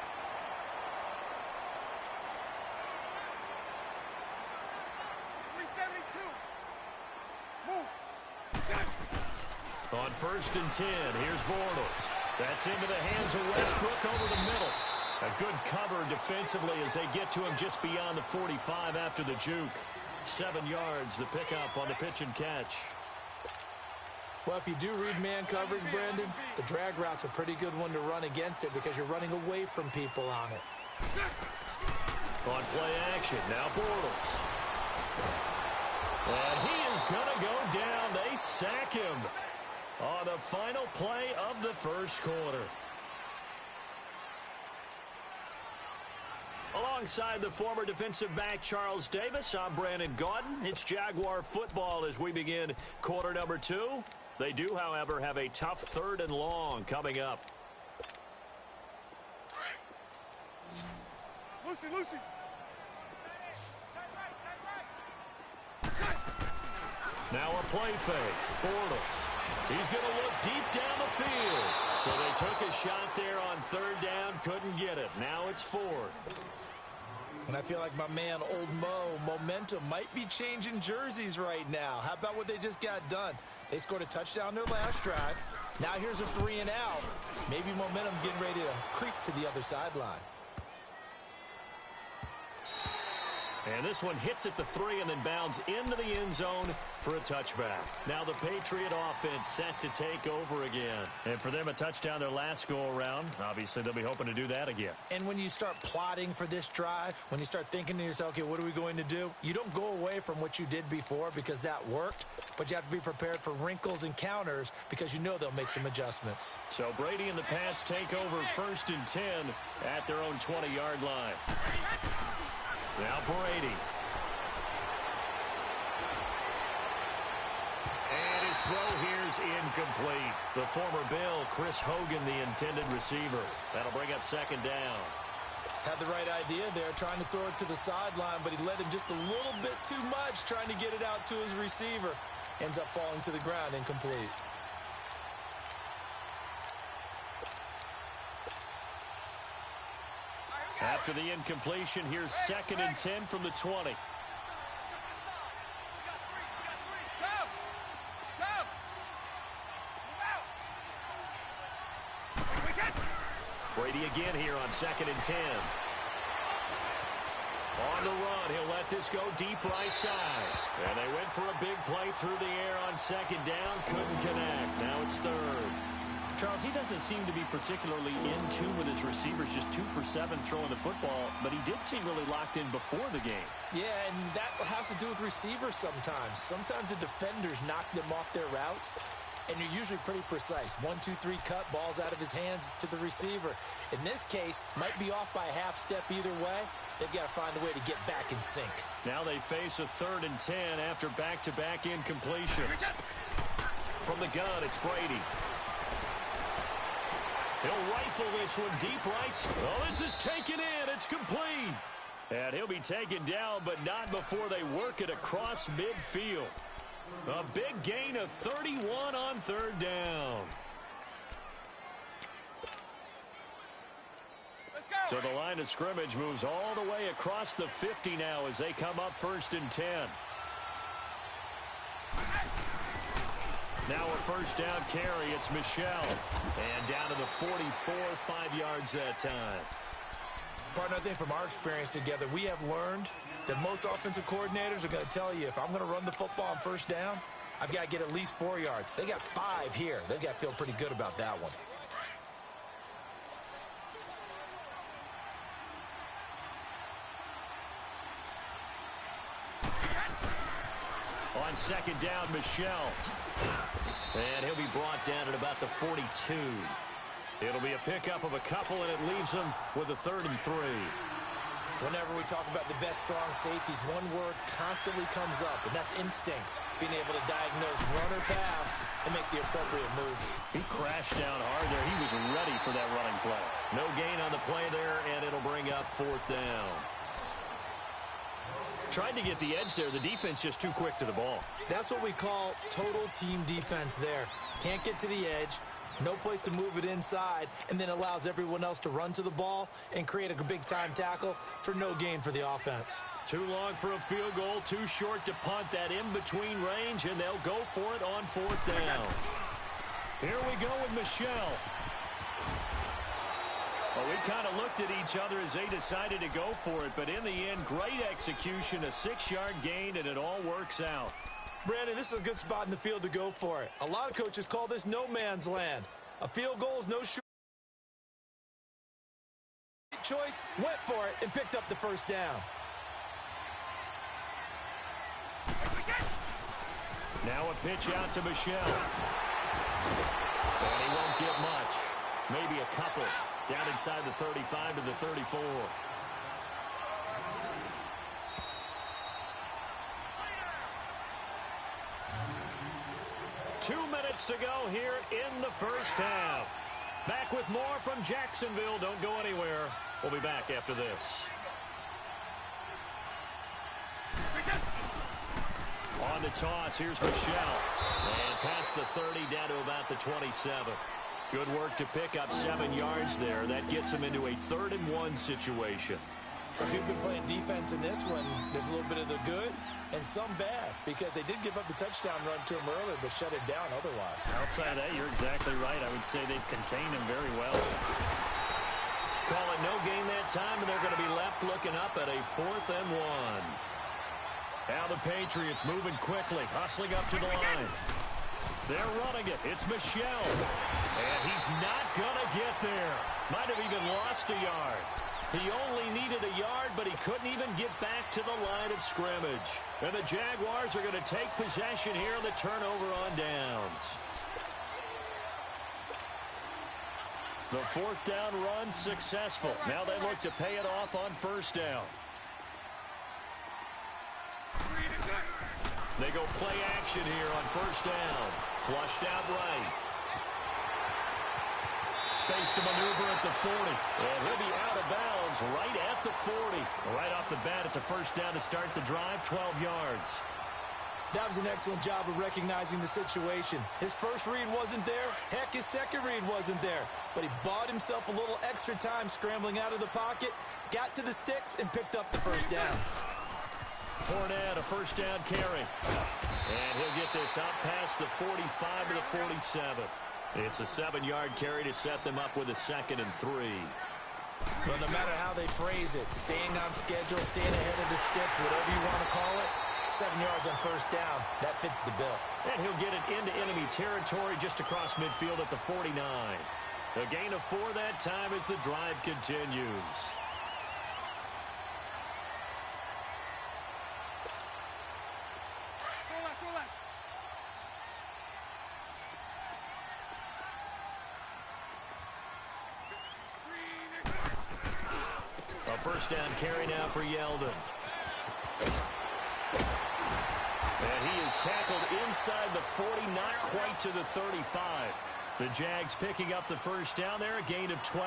372. Move. On 1st and 10, here's Bortles. That's into the hands of Westbrook over the middle. A good cover defensively as they get to him just beyond the 45 after the juke. 7 yards, the pickup on the pitch and catch. Well, if you do read man coverage, Brandon, the drag route's a pretty good one to run against it because you're running away from people on it. On play action, now Bortles. And he is going to go down. They sack him. on the final play of the first quarter. Alongside the former defensive back Charles Davis, I'm Brandon Gaudin. It's Jaguar football as we begin quarter number 2. They do, however, have a tough 3rd and long coming up. Lucy. Now a play fake. Bortles. He's going to look deep down the field. So they took a shot there on 3rd down, couldn't get it. Now it's 4th. And I feel like my man, Old Mo, momentum might be changing jerseys right now. How about what they just got done? They scored a touchdown their last drive. Now here's a 3 and out. Maybe momentum's getting ready to creep to the other sideline. And this one hits at the 3 and then bounds into the end zone for a touchback. Now the Patriot offense set to take over again. And for them, a touchdown their last go-around. Obviously, they'll be hoping to do that again. And when you start plotting for this drive, when you start thinking to yourself, okay, what are we going to do? You don't go away from what you did before because that worked, but you have to be prepared for wrinkles and counters because you know they'll make some adjustments. So Brady and the Pats take over 1st and 10 at their own 20-yard line. Now Brady. And his throw here's incomplete. The former Bill, Chris Hogan, the intended receiver. That'll bring up 2nd down. Had the right idea there, trying to throw it to the sideline, but he led him just a little bit too much, trying to get it out to his receiver. Ends up falling to the ground, incomplete. After the incompletion, here's 2nd and 10 from the 20. Brady again here on 2nd and 10. On the run, he'll let this go deep right side. And they went for a big play through the air on 2nd down. Couldn't connect. Now it's 3rd. Charles, he doesn't seem to be particularly in tune with his receivers, just 2 for 7 throwing the football, but he did seem really locked in before the game. Yeah, and that has to do with receivers sometimes. Sometimes the defenders knock them off their routes, and you're usually pretty precise. 1, 2, 3 cut, balls out of his hands to the receiver. In this case, might be off by a half step either way. They've got to find a way to get back in sync. Now they face a 3rd and 10 after back-to-back incompletions. From the gun, it's Brady. He'll rifle this one deep right. Oh, this is taken in. It's complete. And he'll be taken down, but not before they work it across midfield. A big gain of 31 on 3rd down. So the line of scrimmage moves all the way across the 50 now as they come up 1st and 10. Now a 1st down carry. It's Michelle. And down to the 44, 5 yards that time. Partner, I think from our experience together, we have learned that most offensive coordinators are going to tell you, if I'm going to run the football on 1st down, I've got to get at least 4 yards. They got 5 here. They've got to feel pretty good about that one. On 2nd down, Michelle. And he'll be brought down at about the 42. It'll be a pickup of a couple, and it leaves them with a 3rd and 3. Whenever we talk about the best strong safeties, one word constantly comes up, and that's instincts. Being able to diagnose run or pass and make the appropriate moves. He crashed down hard there. He was ready for that running play. No gain on the play there, and it'll bring up 4th down. Tried to get the edge there. The defense just too quick to the ball. That's what we call total team defense there. Can't get to the edge. No place to move it inside, and then allows everyone else to run to the ball and create a big-time tackle for no gain for the offense. Too long for a field goal, too short to punt. That in-between range, and they'll go for it on 4th down. Here we go with Michelle. Well, we kind of looked at each other as they decided to go for it, but in the end, great execution, a 6-yard gain, and it all works out. Brandon, this is a good spot in the field to go for it. A lot of coaches call this no man's land. A field goal is no short choice, went for it, and picked up the 1st down. Now a pitch out to Michelle. And he won't get much. Maybe a couple. Down inside the 35 to the 34. Two minutes to go here in the first half. Back with more from Jacksonville. Don't go anywhere. We'll be back after this. On the toss, here's Michelle. And past the 30, down to about the 27. Good work to pick up 7 yards there. That gets them into a 3rd-and-1 situation. So if you've been playing defense in this one, there's a little bit of the good and some bad, because they did give up the touchdown run to him earlier, but shut it down otherwise. Outside of that, you're exactly right. I would say they've contained him very well. Call it no gain that time, and they're going to be left looking up at a 4th-and-1. Now the Patriots moving quickly, hustling up to the line. They're running it. It's Michelle. And he's not going to get there. Might have even lost a yard. He only needed a yard, but he couldn't even get back to the line of scrimmage. And the Jaguars are going to take possession here on the turnover on downs. The 4th down run successful. Now they look to pay it off on 1st down. They go play action here on 1st down. Flushed out right. Space to maneuver at the 40. And he'll be out of bounds right at the 40. Right off the bat, it's a 1st down to start the drive, 12 yards. That was an excellent job of recognizing the situation. His first read wasn't there. Heck, his second read wasn't there. But he bought himself a little extra time scrambling out of the pocket, got to the sticks, and picked up the 1st down. Fournette, a 1st down carry. And he'll get this out past the 45 to the 47. It's a 7-yard carry to set them up with a 2nd and 3. Well, no matter how they phrase it, staying on schedule, staying ahead of the sticks, whatever you want to call it, 7 yards on 1st down, that fits the bill. And he'll get it into enemy territory just across midfield at the 49. A gain of 4 that time as the drive continues. A 1st down carry now for Yeldon. And he is tackled inside the 40, not quite to the 35. The Jags picking up the 1st down there, a gain of 12.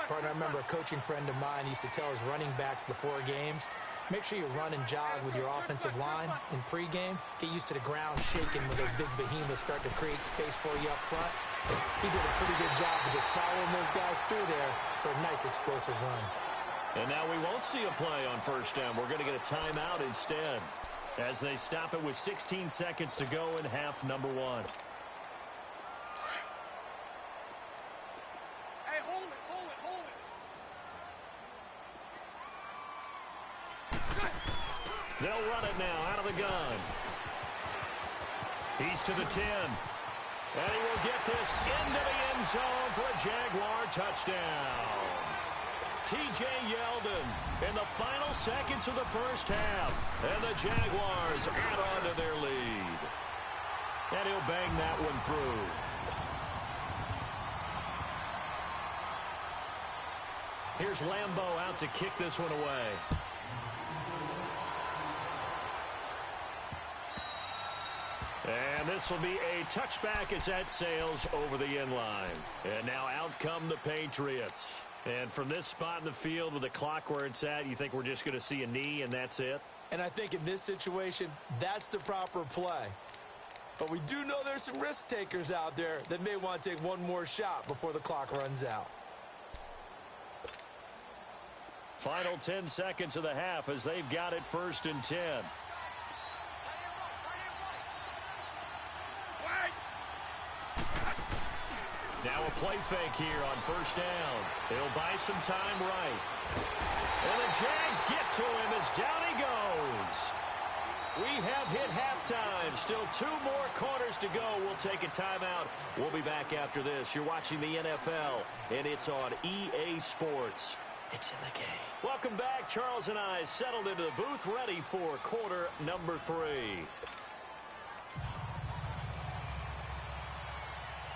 Partner, I remember a coaching friend of mine used to tell his running backs before games, make sure you run and jog with your offensive line in pregame. Get used to the ground shaking when those big behemoths start to create space for you up front. He did a pretty good job of just following those guys through there for a nice explosive run. And now we won't see a play on 1st down. We're going to get a timeout instead as they stop it with 16 seconds to go in half number 1. Hey, hold it, hold it, hold it. They'll run it now out of the gun. He's to the 10. And he will get this into the end zone for a Jaguar touchdown. T.J. Yeldon in the final seconds of the 1st half. And the Jaguars add on to their lead. And he'll bang that one through. Here's Lambeau out to kick this one away. And this will be a touchback as that sails over the end line. And now out come the Patriots. And from this spot in the field with the clock where it's at, you think we're just going to see a knee and that's it? And I think in this situation, that's the proper play. But we do know there's some risk takers out there that may want to take one more shot before the clock runs out. Final 10 seconds of the half as they've got it 1st and 10. Now a play fake here on 1st down. He'll buy some time right. And the Jags get to him as down he goes. We have hit halftime. Still 2 more quarters to go. We'll take a timeout. We'll be back after this. You're watching the NFL, and it's on EA Sports. It's in the game. Welcome back. Charles and I settled into the booth ready for quarter number 3.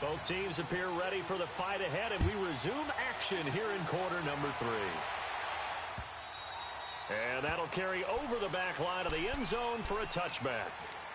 Both teams appear ready for the fight ahead, and we resume action here in quarter number 3. And that'll carry over the back line of the end zone for a touchback.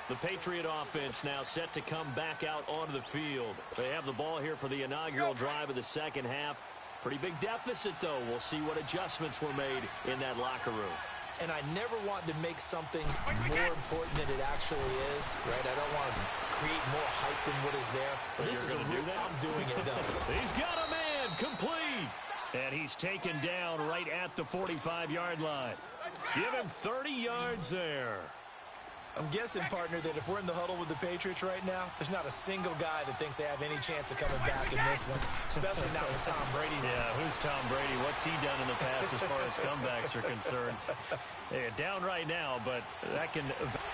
The Patriot offense now set to come back out onto the field. They have the ball here for the inaugural drive of the second half. Pretty big deficit, though. We'll see what adjustments were made in that locker room. And I never want to make something more important than it actually is, right? I don't want to create more hype than what is there. But this is I'm doing it, though. He's got a man complete. And he's taken down right at the 45-yard line. Give him 30 yards there. I'm guessing, partner, that if we're in the huddle with the Patriots right now, there's not a single guy that thinks they have any chance of coming back in this one, especially not with Tom Brady. Yeah, who's Tom Brady? What's he done in the past as far as comebacks are concerned? They're down right now, but that can...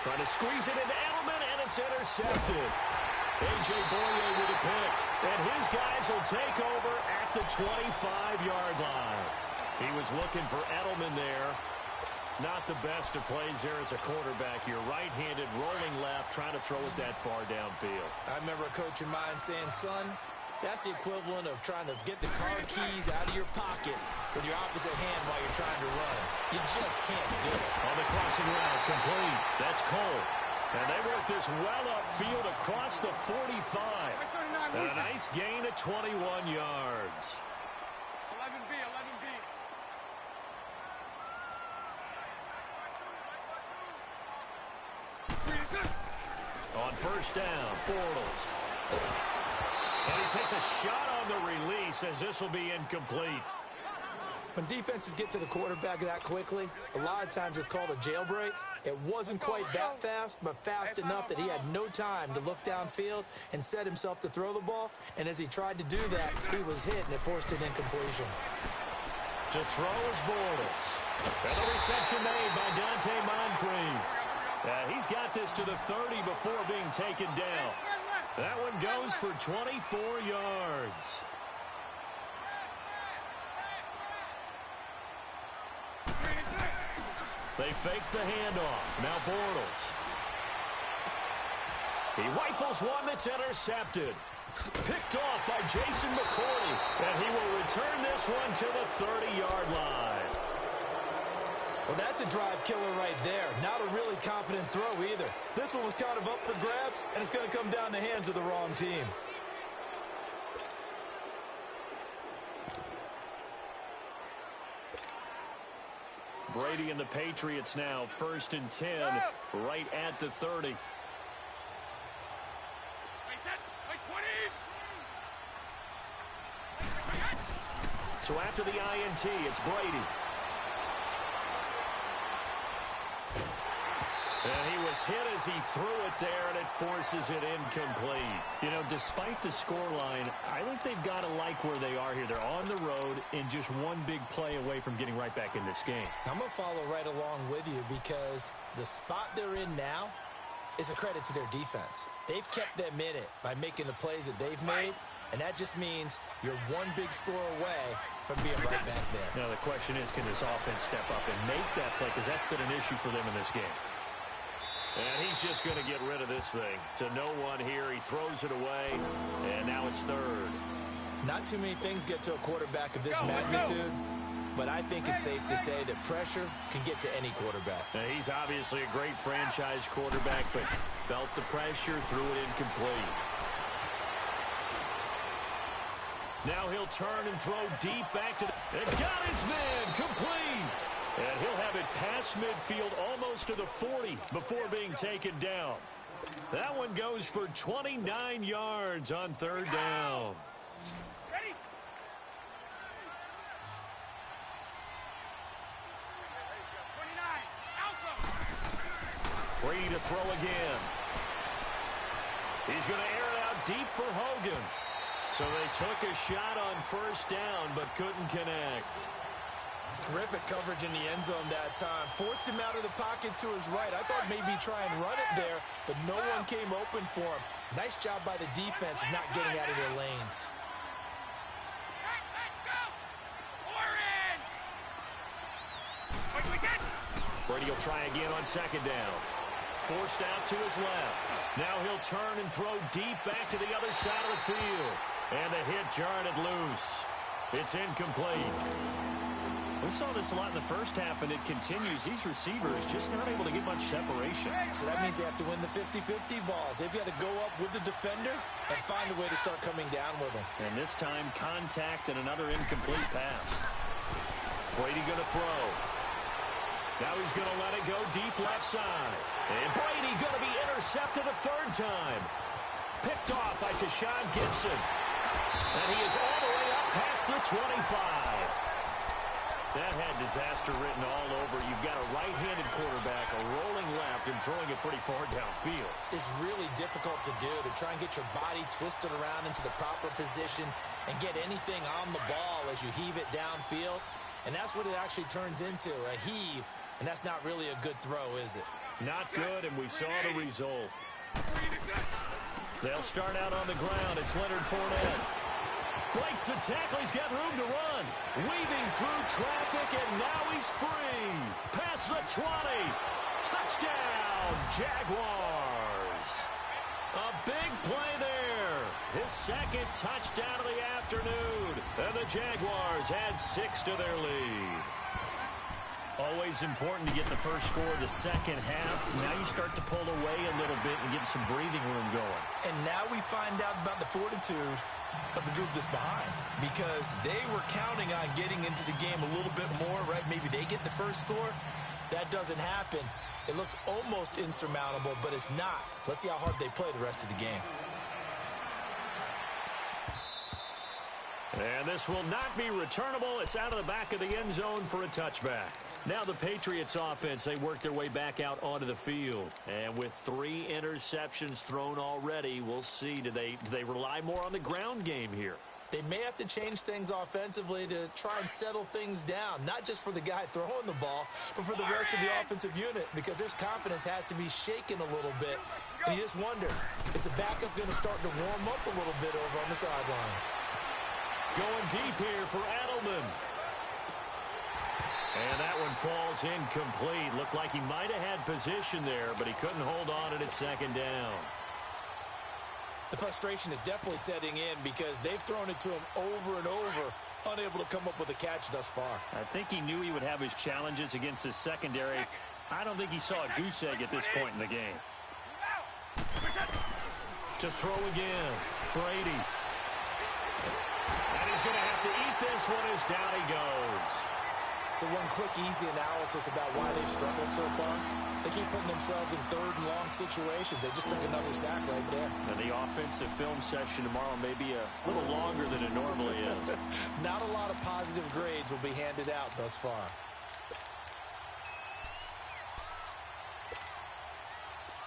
Trying to squeeze it into Edelman, and it's intercepted. A.J. Boye with a pick, and his guys will take over at the 25-yard line. He was looking for Edelman there. Not the best of plays there as a quarterback. You're right-handed, rolling left, trying to throw it that far downfield. I remember a coach of mine saying, son, that's the equivalent of trying to get the car keys out of your pocket with your opposite hand while you're trying to run. You just can't do it. On the crossing route, complete. That's Cole. And they work this well upfield across the 45. And a nice gain of 21 yards. 11B, 11B. On first down, Bortles. And he takes a shot on the release as this will be incomplete. When defenses get to the quarterback that quickly, a lot of times it's called a jailbreak. It wasn't quite that fast, but fast enough that he had no time to look downfield and set himself to throw the ball. And as he tried to do that, he was hit, and it forced an incompletion. To throw is Bortles. And the reception made by Dante Moncrief. He's got this to the 30 before being taken down. That one goes for 24 yards. They fake the handoff. Now Bortles. He rifles one that's intercepted. Picked off by Jason McCourty. And he will return this one to the 30-yard line. Well, that's a drive killer right there. Not a really confident throw either. This one was kind of up for grabs, and it's going to come down the hands of the wrong team. Brady and the Patriots now 1st and 10 right at the 30. So after the INT, it's Brady. And he was hit as he threw it there, and it forces it incomplete. You know, despite the scoreline, I think they've got to like where they are here. They're on the road and just one big play away from getting right back in this game. I'm going to follow right along with you because the spot they're in now is a credit to their defense. They've kept them in it by making the plays that they've made, and that just means you're one big score away from being right back there. Now, the question is, can this offense step up and make that play? Because that's been an issue for them in this game. And he's just going to get rid of this thing. To no one here. He throws it away, and now it's 3rd. Not too many things get to a quarterback of this magnitude, but I think it's safe to say that pressure can get to any quarterback. Now, he's obviously a great franchise quarterback, but felt the pressure, threw it incomplete. Now he'll turn and throw deep back to the... And got his man complete! And he'll have it past midfield almost to the 40 before being taken down. That one goes for 29 yards on 3rd down. Ready? Brady to throw again. He's going to air it out deep for Hogan. So they took a shot on 1st down but couldn't connect. Terrific coverage in the end zone that time. Forced him out of the pocket to his right. I thought maybe try and run it there, but no one came open for him. Nice job by the defense of not getting out of their lanes. Brady will try again on 2nd down. forced out to his left. Now he'll turn and throw deep back to the other side of the field. And the hit jarred it loose. It's incomplete. We saw this a lot in the first half, and it continues. These receivers just not able to get much separation. So that means they have to win the 50-50 balls. They've got to go up with the defender and find a way to start coming down with them. And this time, contact and another incomplete pass. Brady going to throw. Now he's going to let it go deep left side. And Brady going to be intercepted a third time. Picked off by Deshaun Gibson. And he is all the way up past the 25. That had disaster written all over. You've got a right-handed quarterback, a rolling left, and throwing it pretty far downfield. It's really difficult to do, to try and get your body twisted around into the proper position and get anything on the ball as you heave it downfield. And that's what it actually turns into, a heave. And that's not really a good throw, is it? Not good, and we saw the result. They'll start out on the ground. It's Leonard Fournette. Breaks the tackle. He's got room to run. Weaving through traffic, and now he's free. Past the 20. Touchdown, Jaguars. A big play there. His second touchdown of the afternoon. And the Jaguars add 6 to their lead. Always important to get the first score of the second half. Now you start to pull away a little bit and get some breathing room going. And now we find out about the fortitude of the group that's behind, because they were counting on getting into the game a little bit more, right? Maybe they get the first score. That doesn't happen. It looks almost insurmountable, but it's not. Let's see how hard they play the rest of the game. And this will not be returnable. It's out of the back of the end zone for a touchback. Now the Patriots offense, they work their way back out onto the field. And with 3 interceptions thrown already, we'll see, do they rely more on the ground game here? They may have to change things offensively to try and settle things down, not just for the guy throwing the ball, but for the rest of the offensive unit, because their confidence has to be shaken a little bit. And you just wonder, is the backup going to start to warm up a little bit over on the sideline? Going deep here for Edelman. And that one falls incomplete. Looked like he might have had position there, but he couldn't hold on and it's second down. The frustration is definitely setting in because they've thrown it to him over and over, unable to come up with a catch thus far. I think he knew he would have his challenges against his secondary. I don't think he saw a goose egg at this point in the game. To throw again, Brady. And he's going to have to eat this one as down he goes. So one quick, easy analysis about why they've struggled so far. They keep putting themselves in third and long situations. They just took another sack right there. And the offensive film session tomorrow may be a little longer than it normally is. Not a lot of positive grades will be handed out thus far.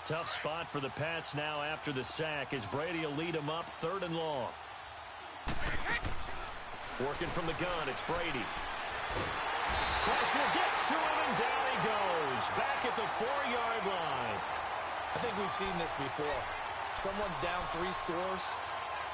Tough spot for the Pats now after the sack as Brady will lead them up 3rd and long. Working from the gun, it's Brady. Pressure gets to him, and down he goes. Back at the 4-yard line. I think we've seen this before. Someone's down 3 scores.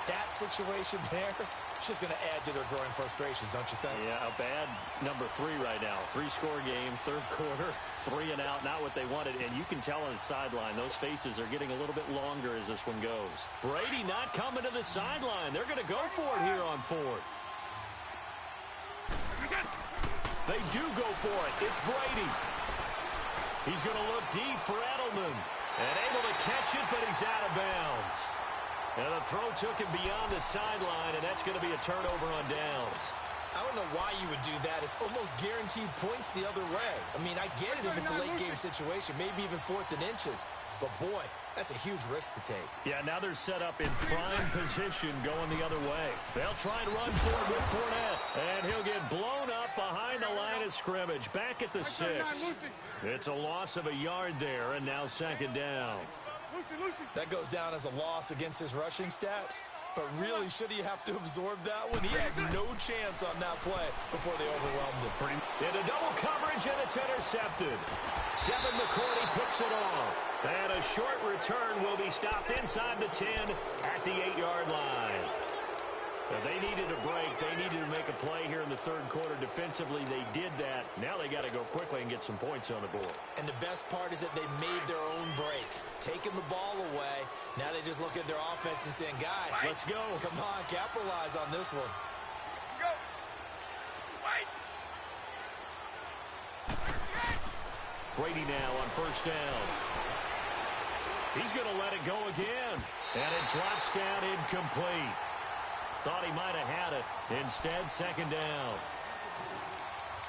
That situation there, it's just going to add to their growing frustrations, don't you think? Yeah, a bad number 3 right now. 3-score game, 3rd quarter, 3 and out, not what they wanted. And you can tell on the sideline, those faces are getting a little bit longer as this one goes. Brady not coming to the sideline. They're going to go for it here on 4th. They do go for it. It's Brady. He's going to look deep for Edelman. And able to catch it, but he's out of bounds. And the throw took him beyond the sideline, and that's going to be a turnover on downs. I don't know why you would do that. It's almost guaranteed points the other way. I mean, I get it if it's a late-game situation, maybe even 4th and inches. But, boy, that's a huge risk to take. Yeah, now they're set up in prime position going the other way. They'll try and run for it with Fournette. And he'll get blown up behind the line of scrimmage. Back at the 6. It's a loss of a yard there, and now 2nd down. That goes down as a loss against his rushing stats. But really, should he have to absorb that one? He had no chance on that play before they overwhelmed him. Into double coverage, and it's intercepted. Devin McCourty picks it off. And a short return will be stopped inside the 10 at the 8-yard line. They needed a break. They needed to make a play here in the third quarter. Defensively, they did that. Now they got to go quickly and get some points on the board. And the best part is that they made their own break. Taking the ball away. Now they just look at their offense and saying, guys, let's go. Come on, capitalize on this one. Go. Wait. Brady now on first down. He's going to let it go again. And it drops down incomplete. Thought he might have had it. Instead, second down.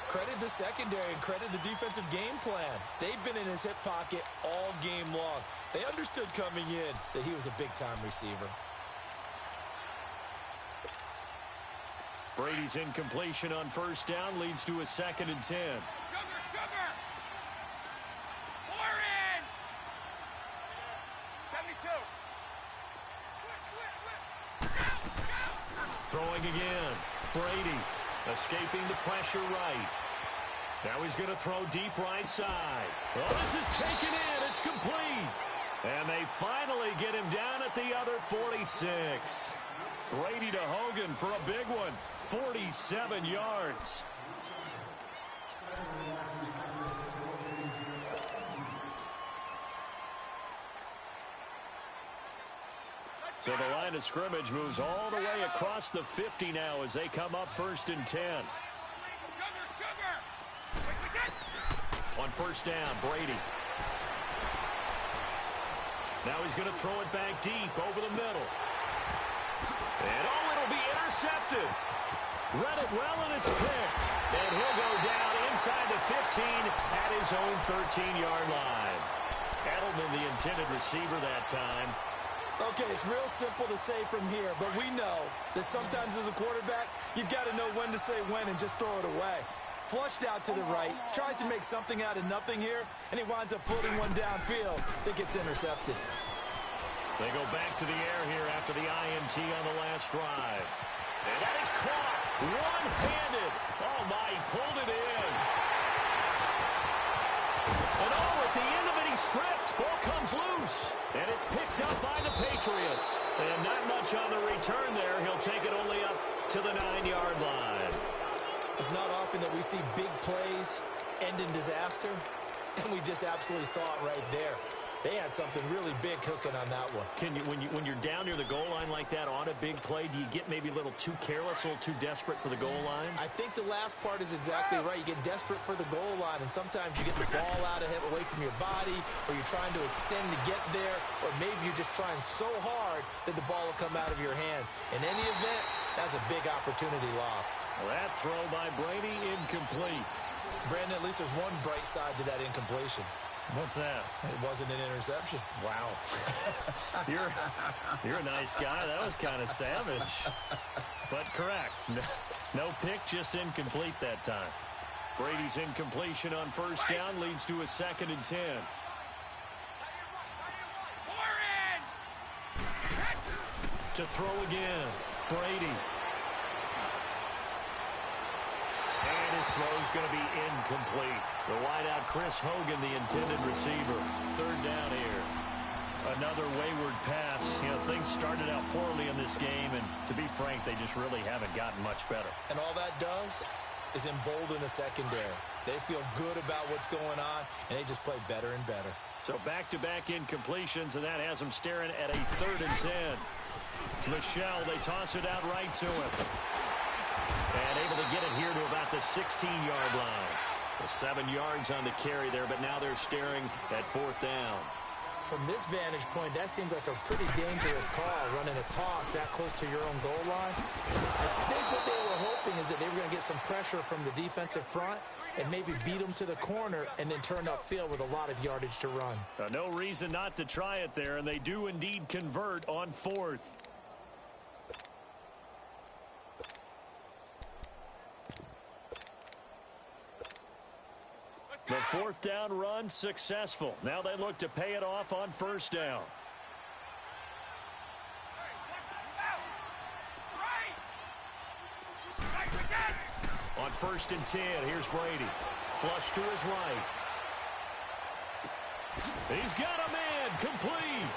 Credit the secondary and credit the defensive game plan. They've been in his hip pocket all game long. They understood coming in that he was a big-time receiver. Brady's incompletion on first down leads to a 2nd and 10. Sugar, sugar. 4 in. 72. Throwing again. Brady escaping the pressure right. Now he's going to throw deep right side. Oh, this is taken in. It's complete. And they finally get him down at the other 46. Brady to Hogan for a big one. 47 yards. So the line of scrimmage moves all the way across the 50 now as they come up 1st and 10. Sugar, sugar. On first down, Brady. Now he's going to throw it back deep over the middle. And oh, it'll be intercepted. Read it well, and it's picked. And he'll go down inside the 15 at his own 13-yard line. Edelman, the intended receiver that time. Okay, it's real simple to say from here, but we know that sometimes as a quarterback, you've got to know when to say when and just throw it away. Flushed out to the right, tries to make something out of nothing here, and he winds up floating one downfield that gets intercepted. They go back to the air here after the INT on the last drive. And that is caught one-handed. Oh, my, he pulled it in. And oh, at the end of it, he stripped. Ball comes loose. And it's picked up by the Patriots. And not much on the return there. He'll take it only up to the 9-yard line. It's not often that we see big plays end in disaster, and we just absolutely saw it right there. They had something really big cooking on that one. When you're down near the goal line like that on a big play, do you get maybe a little too careless, a little too desperate for the goal line? I think the last part is exactly right. You get desperate for the goal line, and sometimes you get the ball out of it away from your body, or you're trying to extend to get there, or maybe you're just trying so hard that the ball will come out of your hands. In any event, that's a big opportunity lost. Well, that throw by Brady, incomplete. Brandon, at least there's one bright side to that incompletion. What's that? It wasn't an interception. Wow. You're a nice guy. That was kind of savage. But correct. No pick, just incomplete that time. Brady's incompletion on first down leads to a 2nd and 10. 4 in. To throw again. Brady. And his throw's going to be incomplete. The wideout, Chris Hogan, the intended receiver. 3rd down here. Another wayward pass. You know, things started out poorly in this game, and to be frank, they just really haven't gotten much better. And all that does is embolden the secondary. They feel good about what's going on, and they just play better and better. So back-to-back incompletions, and that has them staring at a 3rd and 10. Michelle, they toss it out right to him. And able to get it here to about the 16-yard line. 7 yards on the carry there, but now they're staring at 4th down. From this vantage point, that seems like a pretty dangerous call, running a toss that close to your own goal line. I think what they were hoping is that they were going to get some pressure from the defensive front and maybe beat them to the corner and then turn upfield with a lot of yardage to run. No reason not to try it there, and they do indeed convert on 4th. The 4th down run successful. Now they look to pay it off on first down. On 1st and 10, here's Brady. Flush to his right. He's got a man, complete.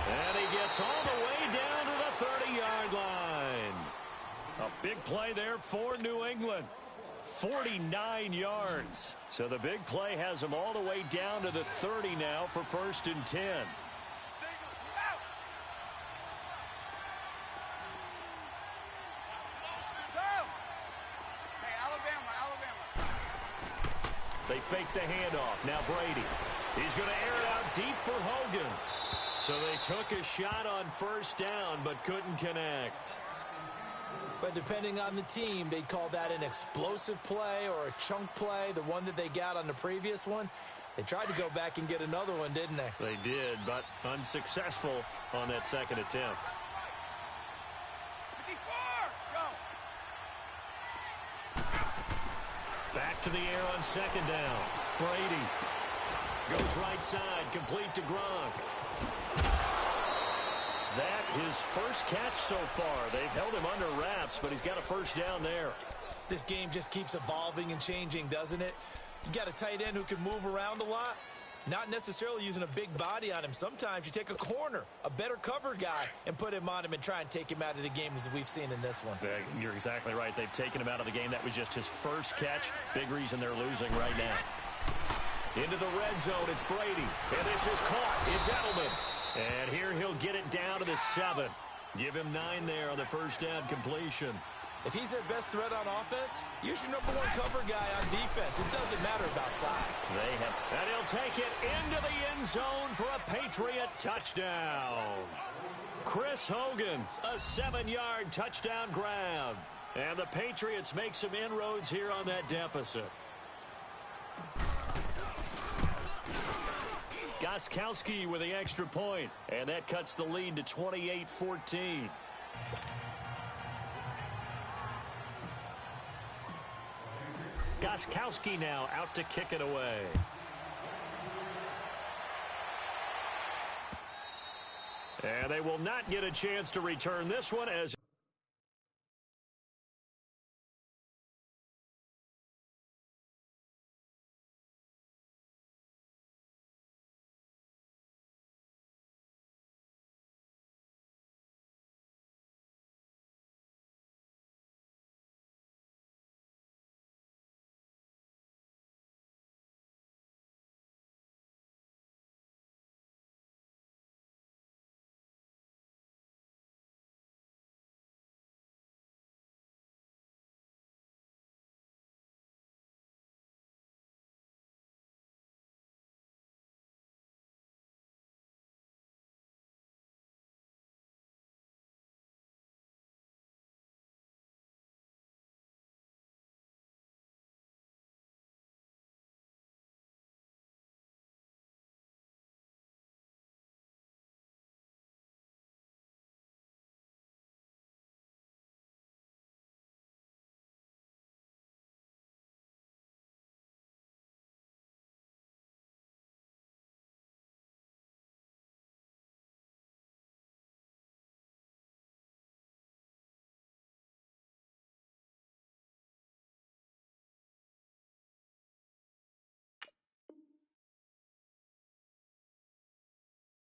And he gets all the way down to the 30-yard line. Big play there for New England. 49 yards. So the big play has them all the way down to the 30 now for 1st and 10. They fake the handoff. Now Brady. He's going to air it out deep for Hogan. So they took a shot on 1st down but couldn't connect. But depending on the team, they'd call that an explosive play or a chunk play, the one that they got on the previous one. They tried to go back and get another one, didn't they? They did, but unsuccessful on that second attempt. 54, go. Back to the air on 2nd down. Brady goes right side, complete to Gronk. That his first catch so far. They've held him under wraps, but he's got a 1st down there. This game just keeps evolving and changing, doesn't it? You got a tight end who can move around a lot, not necessarily using a big body on him. Sometimes you take a corner, a better cover guy, and put him on him and try and take him out of the game as we've seen in this one. You're exactly right. They've taken him out of the game. That was just his first catch. Big reason they're losing right now. Into the red zone, it's Brady. And this is caught. It's Edelman. And here he'll get it down to the 7. Give him 9 there on the 1st down completion. If he's their best threat on offense, use your #1 cover guy on defense. It doesn't matter about size. They have, and he'll take it into the end zone for a Patriot touchdown. Chris Hogan, a 7-yard touchdown grab. And the Patriots make some inroads here on that deficit. Gostkowski with the extra point, and that cuts the lead to 28-14. Gostkowski now out to kick it away. And they will not get a chance to return this one as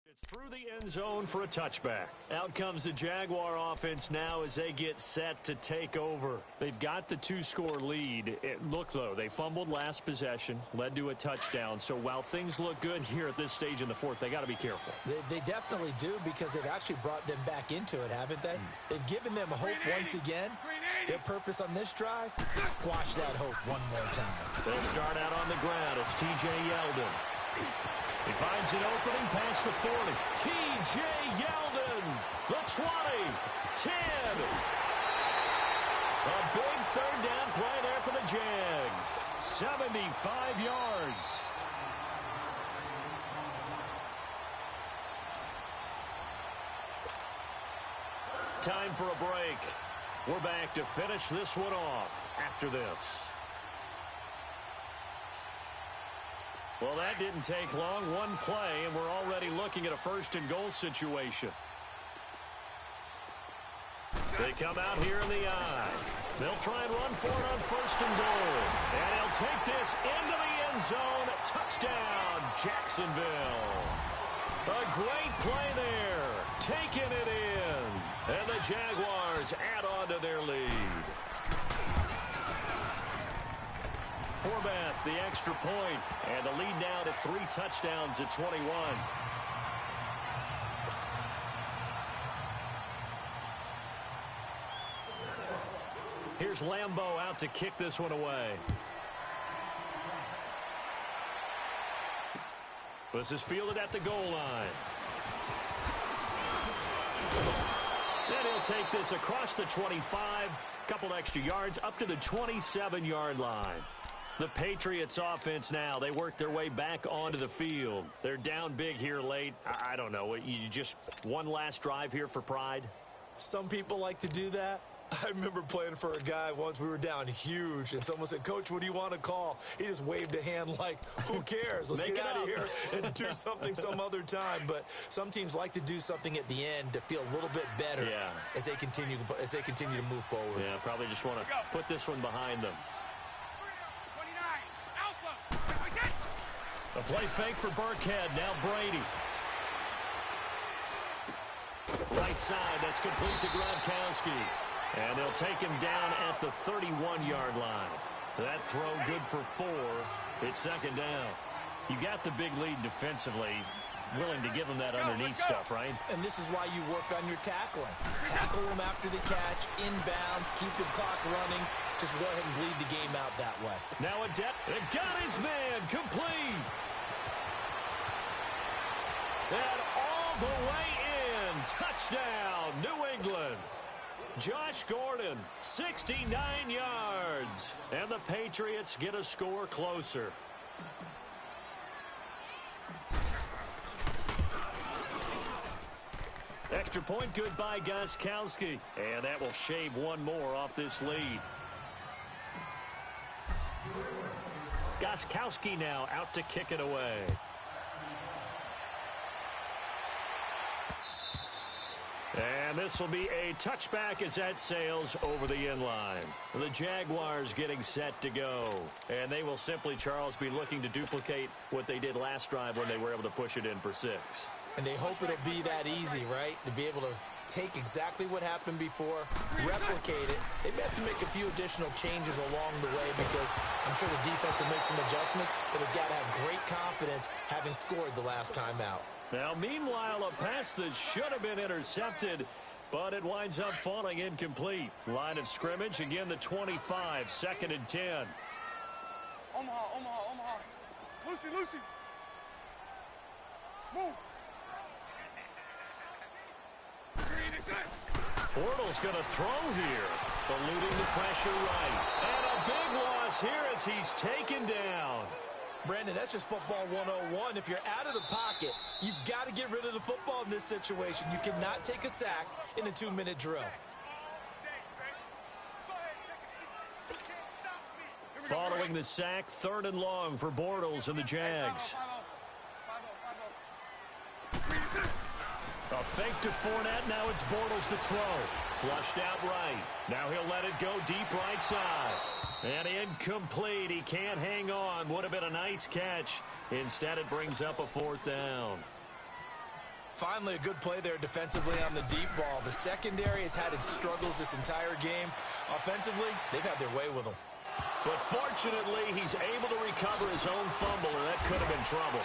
it's through the end zone for a touchback. Out comes the Jaguar offense now as they get set to take over. They've got the 2-score lead. Look, though, they fumbled last possession, led to a touchdown. So while things look good here at this stage in the fourth, they got to be careful. They definitely do, because they've actually brought them back into it, haven't they? They've given them hope once again. Their purpose on this drive, squash that hope one more time. They'll start out on the ground. It's T.J. Yeldon. He finds an opening past the 40. T.J. Yeldon, the 20, 10. A big 3rd down play there for the Jags. 75 yards. Time for a break. We're back to finish this one off after this. Well, that didn't take long. One play, and we're already looking at a 1st and goal situation. They come out here in the eye. They'll try and run for it on 1st and goal. And he'll take this into the end zone. Touchdown, Jacksonville. A great play there. Taking it in. And the Jaguars add on to their lead. Horvath, the extra point, and the lead now to 3 touchdowns at 21. Here's Lambeau out to kick this one away. This is fielded at the goal line. Then he'll take this across the 25, couple extra yards up to the 27-yard line. The Patriots offense now, they work their way back onto the field. They're down big here late. I don't know, you just one last drive here for pride? Some people like to do that. I remember playing for a guy once. We were down huge, and someone said, "Coach, what do you want to call?" He just waved a hand like, who cares? Let's get out of here and do something some other time. But some teams like to do something at the end to feel a little bit better as they continue to move forward. Yeah, probably just want to put this one behind them. 29, Alpha. A play fake for Burkhead. Now Brady. Right side, that's complete to Gronkowski. And they'll take him down at the 31-yard line. That throw good for 4. It's second down. You got the big lead defensively. Willing to give him that underneath stuff, right? And this is why you work on your tackling. Tackle him after the catch, inbounds, keep the clock running. Just go ahead and bleed the game out that way. Now a it got his man complete. And all the way in. Touchdown, New England. Josh Gordon, 69 yards. And the Patriots get a score closer. Extra point good by Gostkowski. And that will shave one more off this lead. Gostkowski now out to kick it away. And this will be a touchback as that sails over the end line. The Jaguars getting set to go. And they will simply, Charles, be looking to duplicate what they did last drive when they were able to push it in for 6. And they hope it'll be that easy, right? To be able to take exactly what happened before, replicate it. They may have to make a few additional changes along the way because I'm sure the defense will make some adjustments, but they've got to have great confidence having scored the last time out. Now, meanwhile, a pass that should have been intercepted, but it winds up falling incomplete. Line of scrimmage, again, the 25, 2nd and 10. Omaha. Lucy. Move. Bortles going to throw here, eluding the pressure right. And a big loss here as he's taken down. Brandon, that's just football 101. If you're out of the pocket, you've got to get rid of the football in this situation. You cannot take a sack in a 2-minute drill. Following the sack, 3rd and long for Bortles and the Jags. A fake to Fournette. Now it's Bortles to throw. Flushed out right. Now he'll let it go deep right side. And incomplete. He can't hang on. Would have been a nice catch. Instead, it brings up a 4th down. Finally, a good play there defensively on the deep ball. The secondary has had its struggles this entire game. Offensively, they've had their way with them. But fortunately, he's able to recover his own fumble, and that could have been trouble.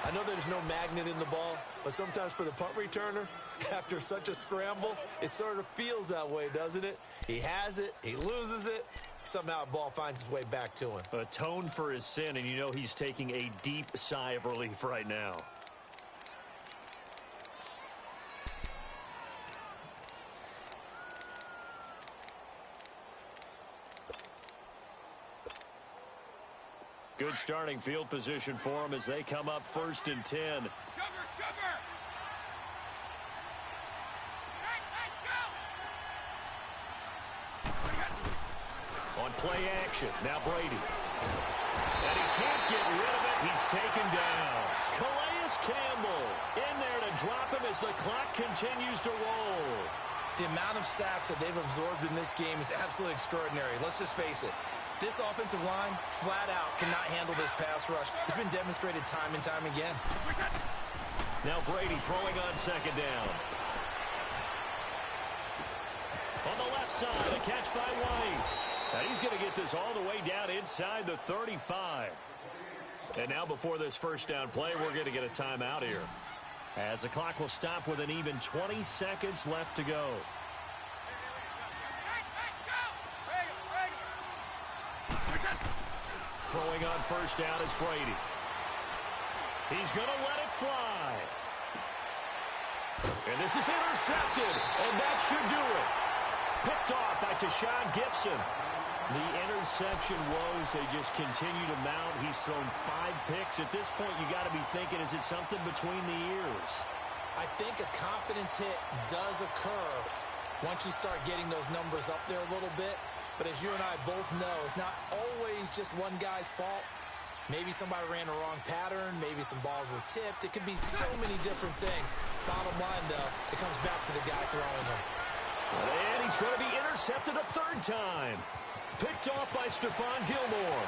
I know there's no magnet in the ball, but sometimes for the punt returner, after such a scramble, it sort of feels that way, doesn't it? He has it, he loses it, somehow the ball finds its way back to him. Atone for his sin, and you know he's taking a deep sigh of relief right now. Good starting field position for them as they come up 1st and 10. Sugar. On play action, now Brady. And he can't get rid of it. He's taken down. Calais Campbell in there to drop him as the clock continues to roll. The amount of sacks that they've absorbed in this game is absolutely extraordinary. Let's just face it. This offensive line, flat out, cannot handle this pass rush. It's been demonstrated time and time again. Now Brady throwing on 2nd down. On the left side, a catch by White. And he's going to get this all the way down inside the 35. And now before this first down play, we're going to get a timeout here, as the clock will stop with an even 20 seconds left to go. Throwing on first down is Brady. He's going to let it fly. And this is intercepted, and that should do it. Picked off by Tashawn Gibson. The interception woes, they just continue to mount. He's thrown 5 picks. At this point, you got to be thinking, is it something between the ears? I think a confidence hit does occur once you start getting those numbers up there a little bit. But as you and I both know, it's not always just one guy's fault. Maybe somebody ran a wrong pattern. Maybe some balls were tipped. It could be so many different things. Bottom line, though, it comes back to the guy throwing them. And he's going to be intercepted a 3rd time. Picked off by Stephon Gilmore.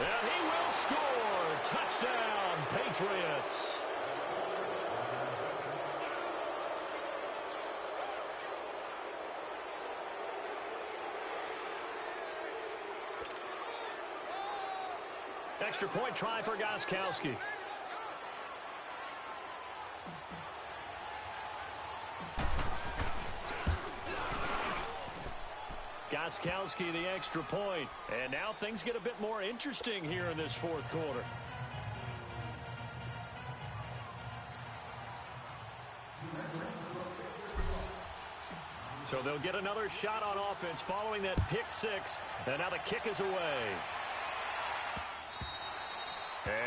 And he will score. Touchdown, Patriots. Extra point try for Gostkowski. Gostkowski the extra point. And now things get a bit more interesting here in this 4th quarter. So they'll get another shot on offense following that pick 6. And now the kick is away.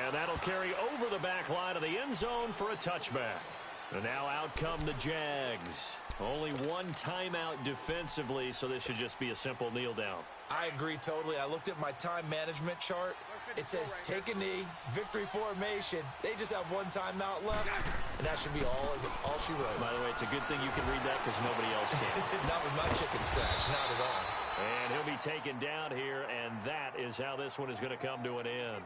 And that'll carry over the back line of the end zone for a touchback. And now out come the Jags. Only 1 timeout defensively, so this should just be a simple kneel down. I agree totally. I looked at my time management chart. It says take a knee, victory formation. They just have 1 timeout left, and that should be all she wrote. By the way, it's a good thing you can read that because nobody else can. Not with my chicken scratch, not at all. And he'll be taken down here, and that is how this one is going to come to an end.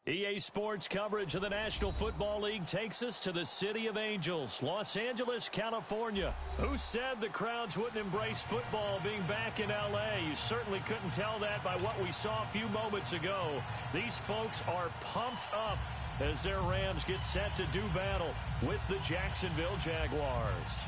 EA Sports coverage of the National Football League takes us to the City of Angels, Los Angeles, California. Who said the crowds wouldn't embrace football being back in L.A.? You certainly couldn't tell that by what we saw a few moments ago. These folks are pumped up as their Rams get set to do battle with the Jacksonville Jaguars.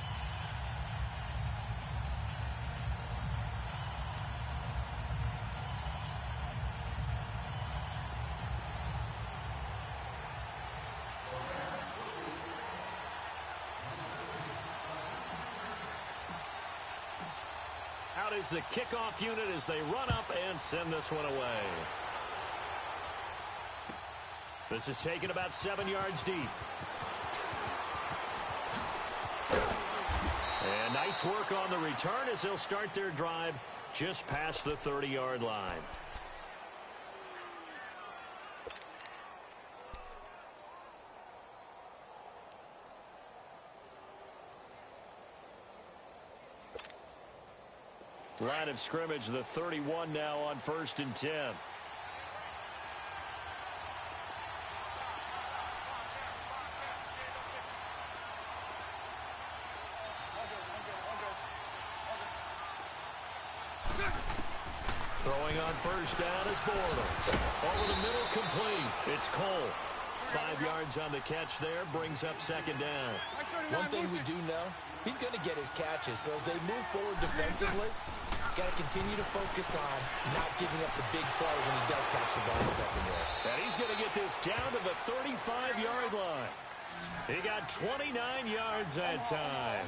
Out is the kickoff unit as they run up and send this one away. This is taken about 7 yards deep. And nice work on the return as they'll start their drive just past the 30-yard line. Line of scrimmage, the 31 now on 1st and 10. Throwing on 1st down is Bortles. Over the middle, complete. It's Cole. 5 yards on the catch there, brings up 2nd down. One thing we do know, he's going to get his catches, so as they move forward defensively, got to continue to focus on not giving up the big play when he does catch the ball in secondary. And he's going to get this down to the 35-yard line. He got 29 yards that time.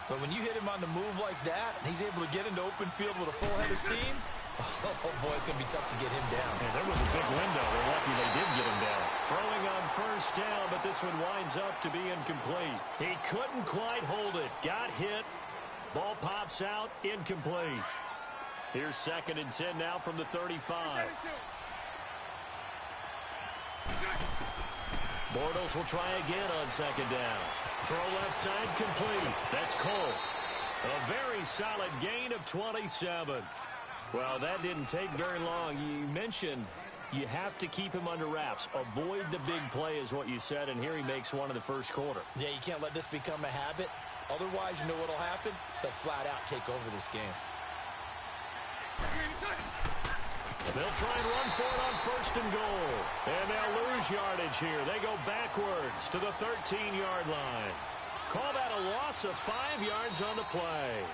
But when you hit him on the move like that, and he's able to get into open field with a full head of steam, oh boy, it's going to be tough to get him down. Yeah, there was a big window. We're lucky they did get him down. Throwing on 1st down, but this one winds up to be incomplete. He couldn't quite hold it. Got hit. Ball pops out, incomplete. Here's 2nd and 10 now from the 35. Bortles will try again on 2nd down. Throw left side, complete. That's Cole. A very solid gain of 27. Well, that didn't take very long. You mentioned you have to keep him under wraps. Avoid the big play is what you said, and here he makes one in the 1st quarter. Yeah, you can't let this become a habit. Otherwise, you know what will happen? They'll flat out take over this game. They'll try and run for it on 1st and goal. And they'll lose yardage here. They go backwards to the 13-yard line. Call that a loss of 5 yards on the play.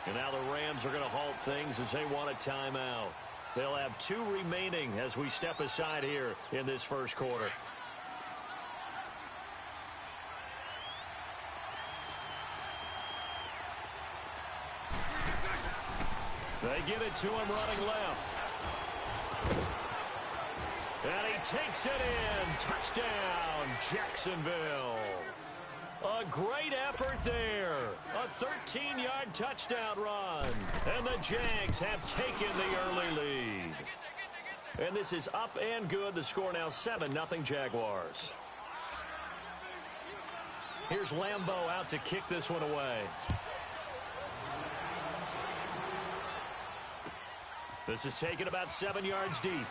And now the Rams are going to halt things as they want a timeout. They'll have 2 remaining as we step aside here in this 1st quarter. They get it to him running left. And he takes it in. Touchdown, Jacksonville. A great effort there. A 13-yard touchdown run. And the Jags have taken the early lead. And this is up and good. The score now 7-0 Jaguars. Here's Lambeau out to kick this one away. This is taken about 7 yards deep. And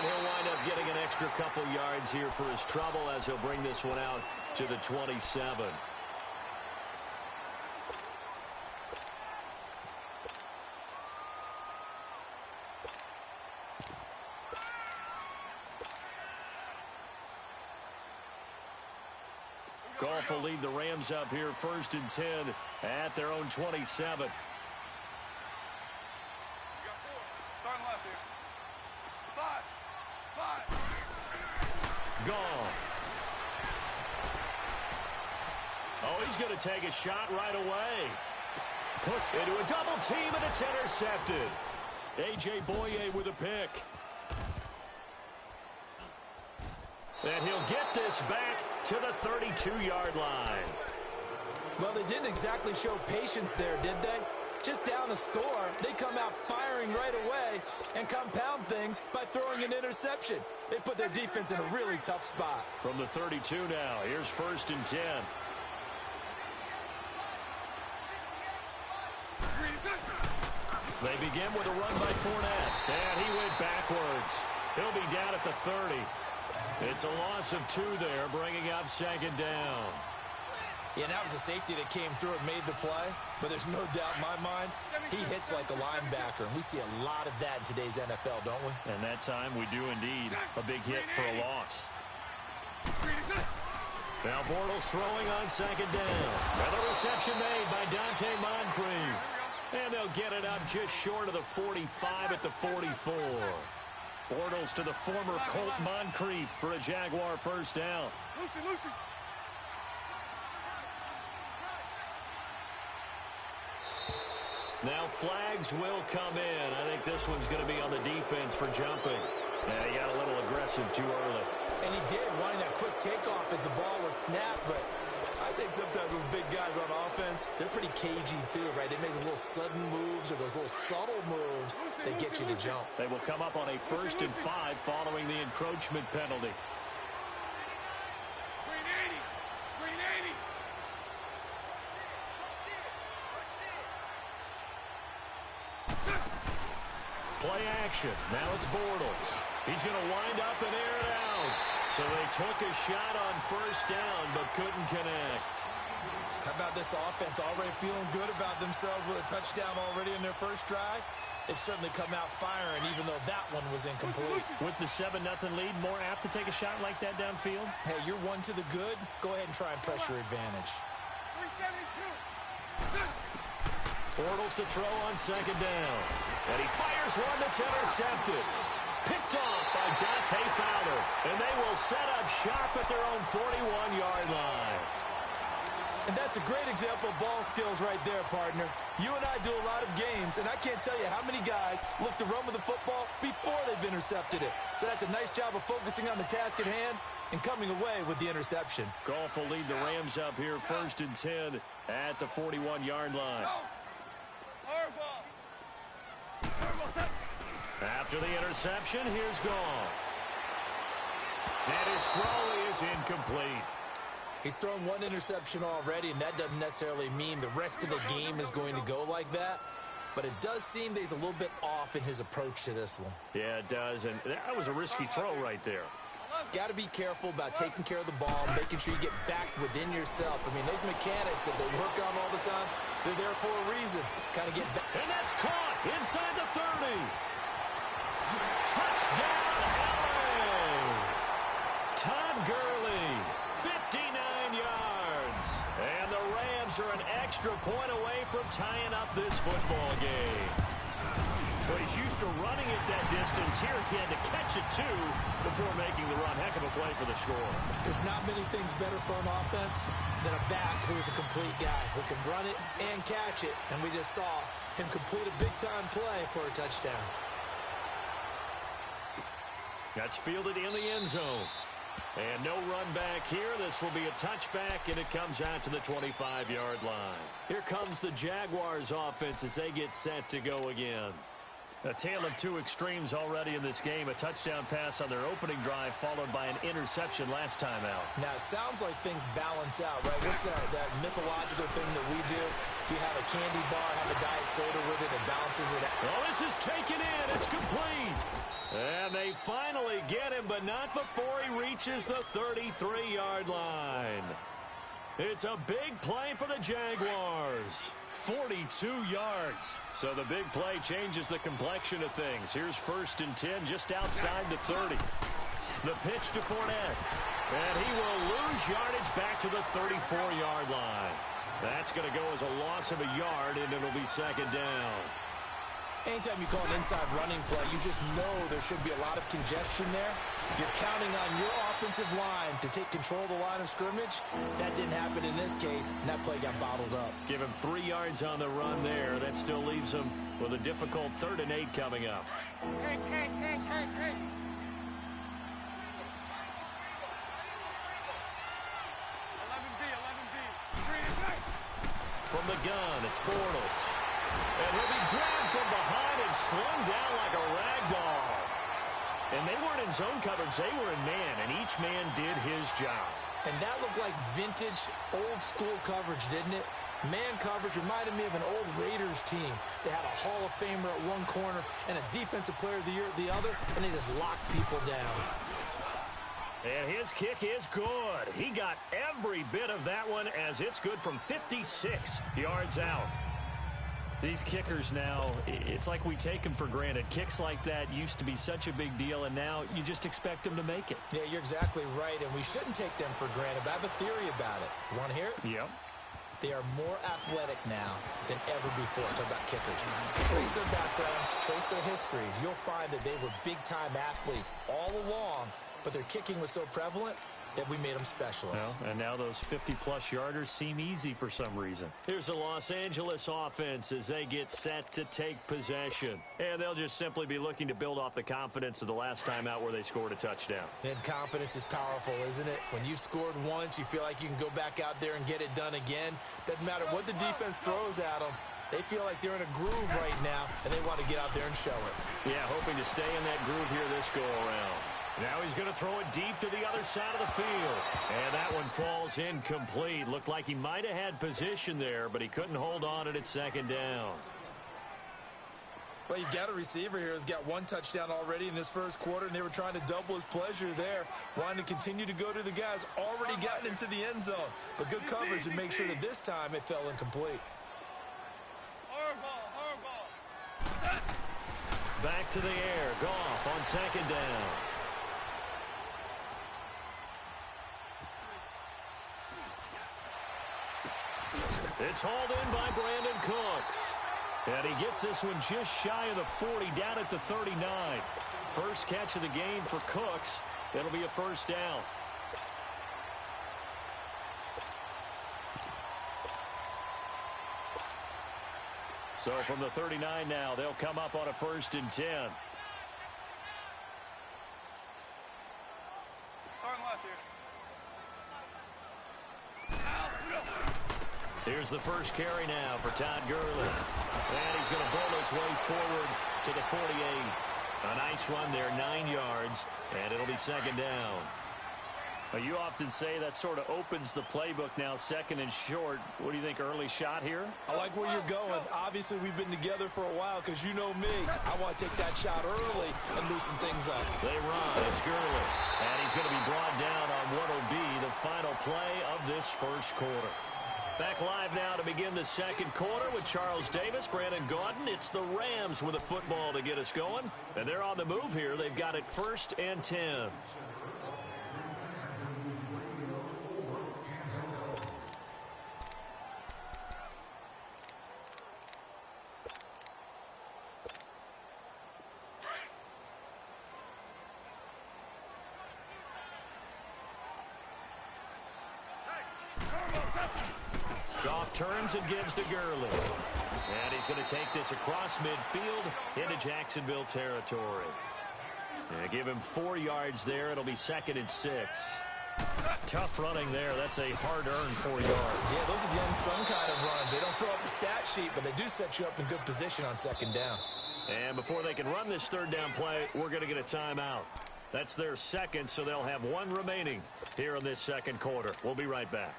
he'll wind up getting an extra couple yards here for his trouble as he'll bring this one out to the 27. Goff will lead the Rams up here 1st and 10 at their own 27. Starting left here. 5. Goff. Oh, he's going to take a shot right away. Put into a double team, and it's intercepted. A.J. Boye with a pick. And he'll get this back to the 32-yard line. Well, they didn't exactly show patience there, did they? Just down a score, they come out firing right away and compound things by throwing an interception. They put their defense in a really tough spot. From the 32 now, here's 1st and 10. They begin with a run by Fournette. And he went backwards. He'll be down at the 30. It's a loss of 2 there, bringing up second down. Yeah, that was a safety that came through and made the play. But there's no doubt in my mind, he hits like a linebacker. And we see a lot of that in today's NFL, don't we? And that time we do indeed. A big hit for a loss. Now Bortles throwing on second down. And the reception made by Dante Moncrief. And they'll get it up just short of the 45 at the 44. Bortles to the former Colt Moncrief for a Jaguar first down. Lucy. Now flags will come in. I think this one's going to be on the defense for jumping. Yeah, he got a little aggressive too early. And he did, wanting that quick takeoff as the ball was snapped. But I think sometimes those big guys on offense, they're pretty cagey too, right? They make those little sudden moves or those little subtle moves that get you to jump. They will come up on a 1st and 5 following the encroachment penalty. Play action. Now it's Bortles. He's going to wind up and air it out. So they took a shot on first down but couldn't connect. How about this offense already feeling good about themselves with a touchdown already in their first drive? They've certainly come out firing even though that one was incomplete. With the 7-0 lead, more apt to take a shot like that downfield? Hey, you're one to the good. Go ahead and try and press your advantage. 372. Bortles to throw on second down. And he fires one that's intercepted. Picked off by Dante Fowler. And they will set up shop at their own 41-yard line. And that's a great example of ball skills right there, partner. You and I do a lot of games, and I can't tell you how many guys look to run with the football before they've intercepted it. So that's a nice job of focusing on the task at hand and coming away with the interception. Goff will lead the Rams up here 1st and 10 at the 41-yard line. After the interception, here's Goff. And his throw is incomplete. He's thrown one interception already, and that doesn't necessarily mean the rest of the game is going to go like that. But it does seem that he's a little bit off in his approach to this one. Yeah, it does. And that was a risky throw right there. Got to be careful about taking care of the ball, making sure you get back within yourself. I mean, those mechanics that they work on all the time, they're there for a reason. Kind of get back. And that's caught inside the 30. Touchdown, LA. Todd Gurley, 59 yards. And the Rams are an extra point away from tying up this football game. But he's used to running it that distance. Here he had to catch it, too, before making the run. Heck of a play for the score. There's not many things better for an offense than a back who's a complete guy who can run it and catch it. And we just saw him complete a big-time play for a touchdown. That's fielded in the end zone. And no run back here. This will be a touchback, and it comes out to the 25-yard line. Here comes the Jaguars offense as they get set to go again. A tale of two extremes already in this game. A touchdown pass on their opening drive followed by an interception last time out. Now, it sounds like things balance out, right? What's that mythological thing that we do? If you have a candy bar, have a diet soda with it, it balances it out. Oh, this is taken in. It's complete. And they finally get him, but not before he reaches the 33-yard line. It's a big play for the Jaguars. 42 yards. So the big play changes the complexion of things. Here's 1st and 10 just outside the 30. The pitch to Fournette. And he will lose yardage back to the 34-yard line. That's going to go as a loss of a yard, and it'll be second down. Anytime you call an inside running play, you just know there should be a lot of congestion there. You're counting on your offensive line to take control of the line of scrimmage. That didn't happen in this case, and that play got bottled up. Give him 3 yards on the run there. That still leaves him with a difficult 3rd and 8 coming up. Hey. 11B. From the gun, it's Bortles. And he'll be grabbed from behind and slung down like a rag doll. And they weren't in zone coverage. They were in man, and each man did his job. And that looked like vintage, old-school coverage, didn't it? Man coverage reminded me of an old Raiders team. They had a Hall of Famer at one corner and a Defensive Player of the Year at the other, and they just locked people down. And his kick is good. He got every bit of that one as it's good from 56 yards out. These kickers now, it's like we take them for granted. Kicks like that used to be such a big deal, and now you just expect them to make it. Yeah, you're exactly right, and we shouldn't take them for granted, but I have a theory about it. You want to hear it? Yep. They are more athletic now than ever before. Talk about kickers. Trace their backgrounds, trace their histories. You'll find that they were big-time athletes all along, but their kicking was so prevalent that we made them specialists. Well, and now those 50-plus yarders seem easy for some reason. Here's the Los Angeles offense as they get set to take possession. And they'll just simply be looking to build off the confidence of the last time out where they scored a touchdown. And confidence is powerful, isn't it? When you've scored once, you feel like you can go back out there and get it done again. Doesn't matter what the defense throws at them. They feel like they're in a groove right now, and they want to get out there and show it. Yeah, hoping to stay in that groove here this go-around. Now he's going to throw it deep to the other side of the field. And that one falls incomplete. Looked like he might have had position there, but he couldn't hold on at second down. Well, you've got a receiver here who's got one touchdown already in this first quarter, and they were trying to double his pleasure there, wanting to continue to go to the guys already gotten into the end zone. But good coverage to make sure that this time it fell incomplete. Back to the air. Goff on second down. It's hauled in by Brandon Cooks. And he gets this one just shy of the 40, down at the 39. First catch of the game for Cooks. It'll be a first down. So from the 39 now, they'll come up on a 1st and 10. Starting left here. Here's the first carry now for Todd Gurley. And he's going to bowl his way forward to the 48. A nice run there, 9 yards, and it'll be second down. You often say that sort of opens the playbook now, 2nd and short. What do you think, early shot here? I like where you're going. Obviously, we've been together for a while because you know me. I want to take that shot early and loosen things up. They run. It's Gurley. And he's going to be brought down on what will be the final play of this first quarter. Back live now to begin the second quarter with Charles Davis, Brandon Gaudin. It's the Rams with a football to get us going. And they're on the move here. They've got it 1st and 10. Goff turns and gives to Gurley. And he's going to take this across midfield into Jacksonville territory. And give him 4 yards there. It'll be 2nd and 6. Tough running there. That's a hard-earned 4 yards. Yeah, those are young son kind of runs. They don't fill up the stat sheet, but they do set you up in good position on 2nd down. And before they can run this 3rd down play, we're going to get a timeout. That's their 2nd, so they'll have 1 remaining here in this second quarter. We'll be right back.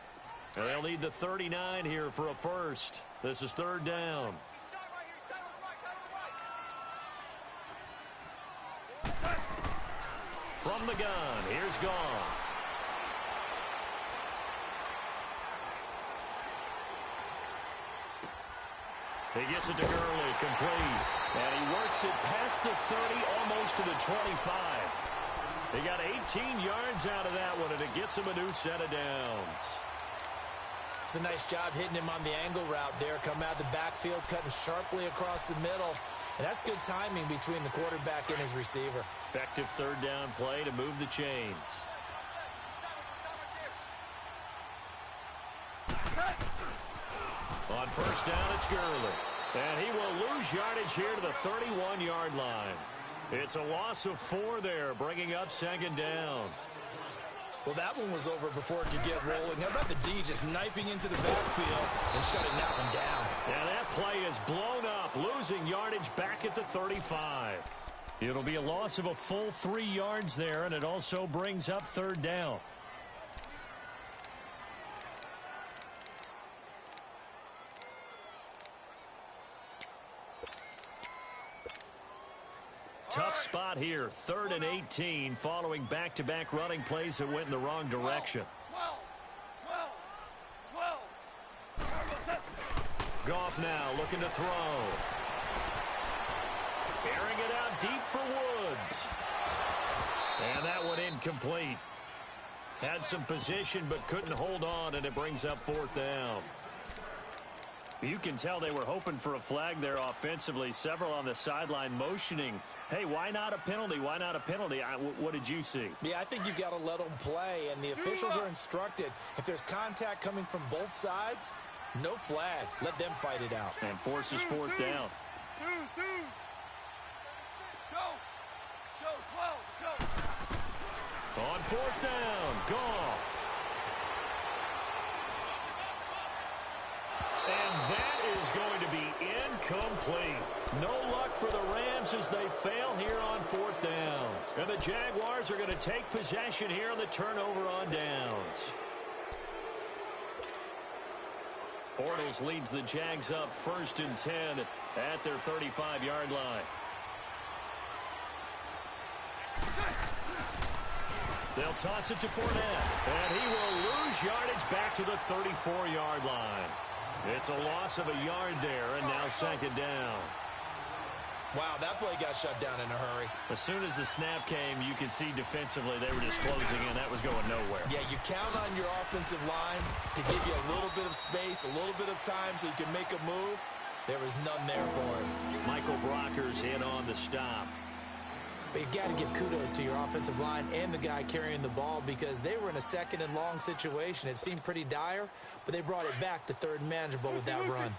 And they'll need the 39 here for a first. This is 3rd down. From the gun, here's Goff. He gets it to Gurley, complete. And he works it past the 30, almost to the 25. He got 18 yards out of that one, and it gets him a new set of downs. It's a nice job hitting him on the angle route there. Coming out of the backfield, cutting sharply across the middle. And that's good timing between the quarterback and his receiver. Effective 3rd down play to move the chains. On 1st down, it's Gurley. And he will lose yardage here to the 31-yard line. It's a loss of 4 there, bringing up 2nd down. Well, that one was over before it could get rolling. How about the D just knifing into the backfield and shutting that one down? Yeah, that play is blown up, losing yardage back at the 35. It'll be a loss of a full 3 yards there, and it also brings up 3rd down. tough spot here. 3rd and 18 following back-to-back running plays that went in the wrong direction. 12. Goff now looking to throw. Airing it out deep for Woods. And that one incomplete. Had some position but couldn't hold on, and it brings up 4th down. You can tell they were hoping for a flag there offensively. Several on the sideline motioning, hey, why not a penalty? Why not a penalty? What did you see? Yeah, I think you've got to let them play, and the officials are instructed. If there's contact coming from both sides, no flag. Let them fight it out. And forces 4th down. Go, On 4th down, Goff. And that is going to be incomplete. No luck for the Rams as they fail here on 4th down. And the Jaguars are going to take possession here on the turnover on downs. Bortles leads the Jags up 1st and 10 at their 35-yard line. They'll toss it to Fournette, and he will lose yardage back to the 34-yard line. It's a loss of a yard there, and now 2nd down. Wow, that play got shut down in a hurry. As soon as the snap came, you could see defensively they were just closing in. That was going nowhere. Yeah, you count on your offensive line to give you a little bit of space, a little bit of time so you can make a move. There was none there for him. Michael Brockers hit on the stop. But you got to give kudos to your offensive line and the guy carrying the ball because they were in a 2nd and long situation. It seemed pretty dire, but they brought it back to 3rd and manageable with that run.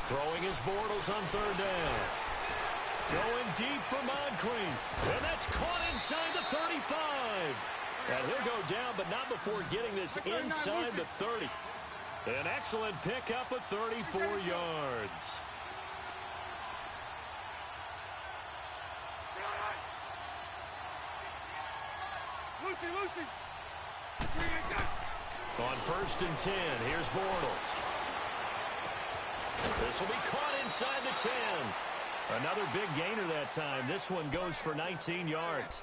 Throwing his Bortles on 3rd down. Going deep for Moncrief. And that's caught inside the 35. And he'll go down, but not before getting this inside the 30. An excellent pickup of 34 yards. Lucy. On 1st and 10, here's Bortles. This will be caught inside the 10. Another big gainer that time. This one goes for 19 yards.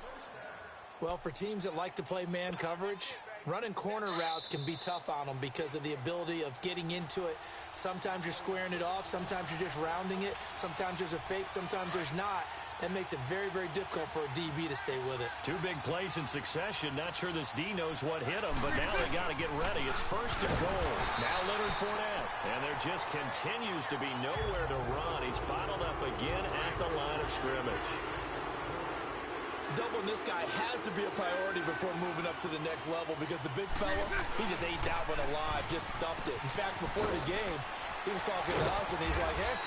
Well, for teams that like to play man coverage, running corner routes can be tough on them because of the ability of getting into it. Sometimes you're squaring it off. Sometimes you're just rounding it. Sometimes there's a fake. Sometimes there's not. That makes it very, very difficult for a DB to stay with it. 2 big plays in succession. Not sure this D knows what hit him, but now they got to get ready. It's 1st and goal. Now Leonard Fournette. And there just continues to be nowhere to run. He's bottled up again at the line of scrimmage. Doubling this guy has to be a priority before moving up to the next level because the big fella, he just ate that one alive, just stuffed it. In fact, before the game, he was talking to us, and he's like, hey,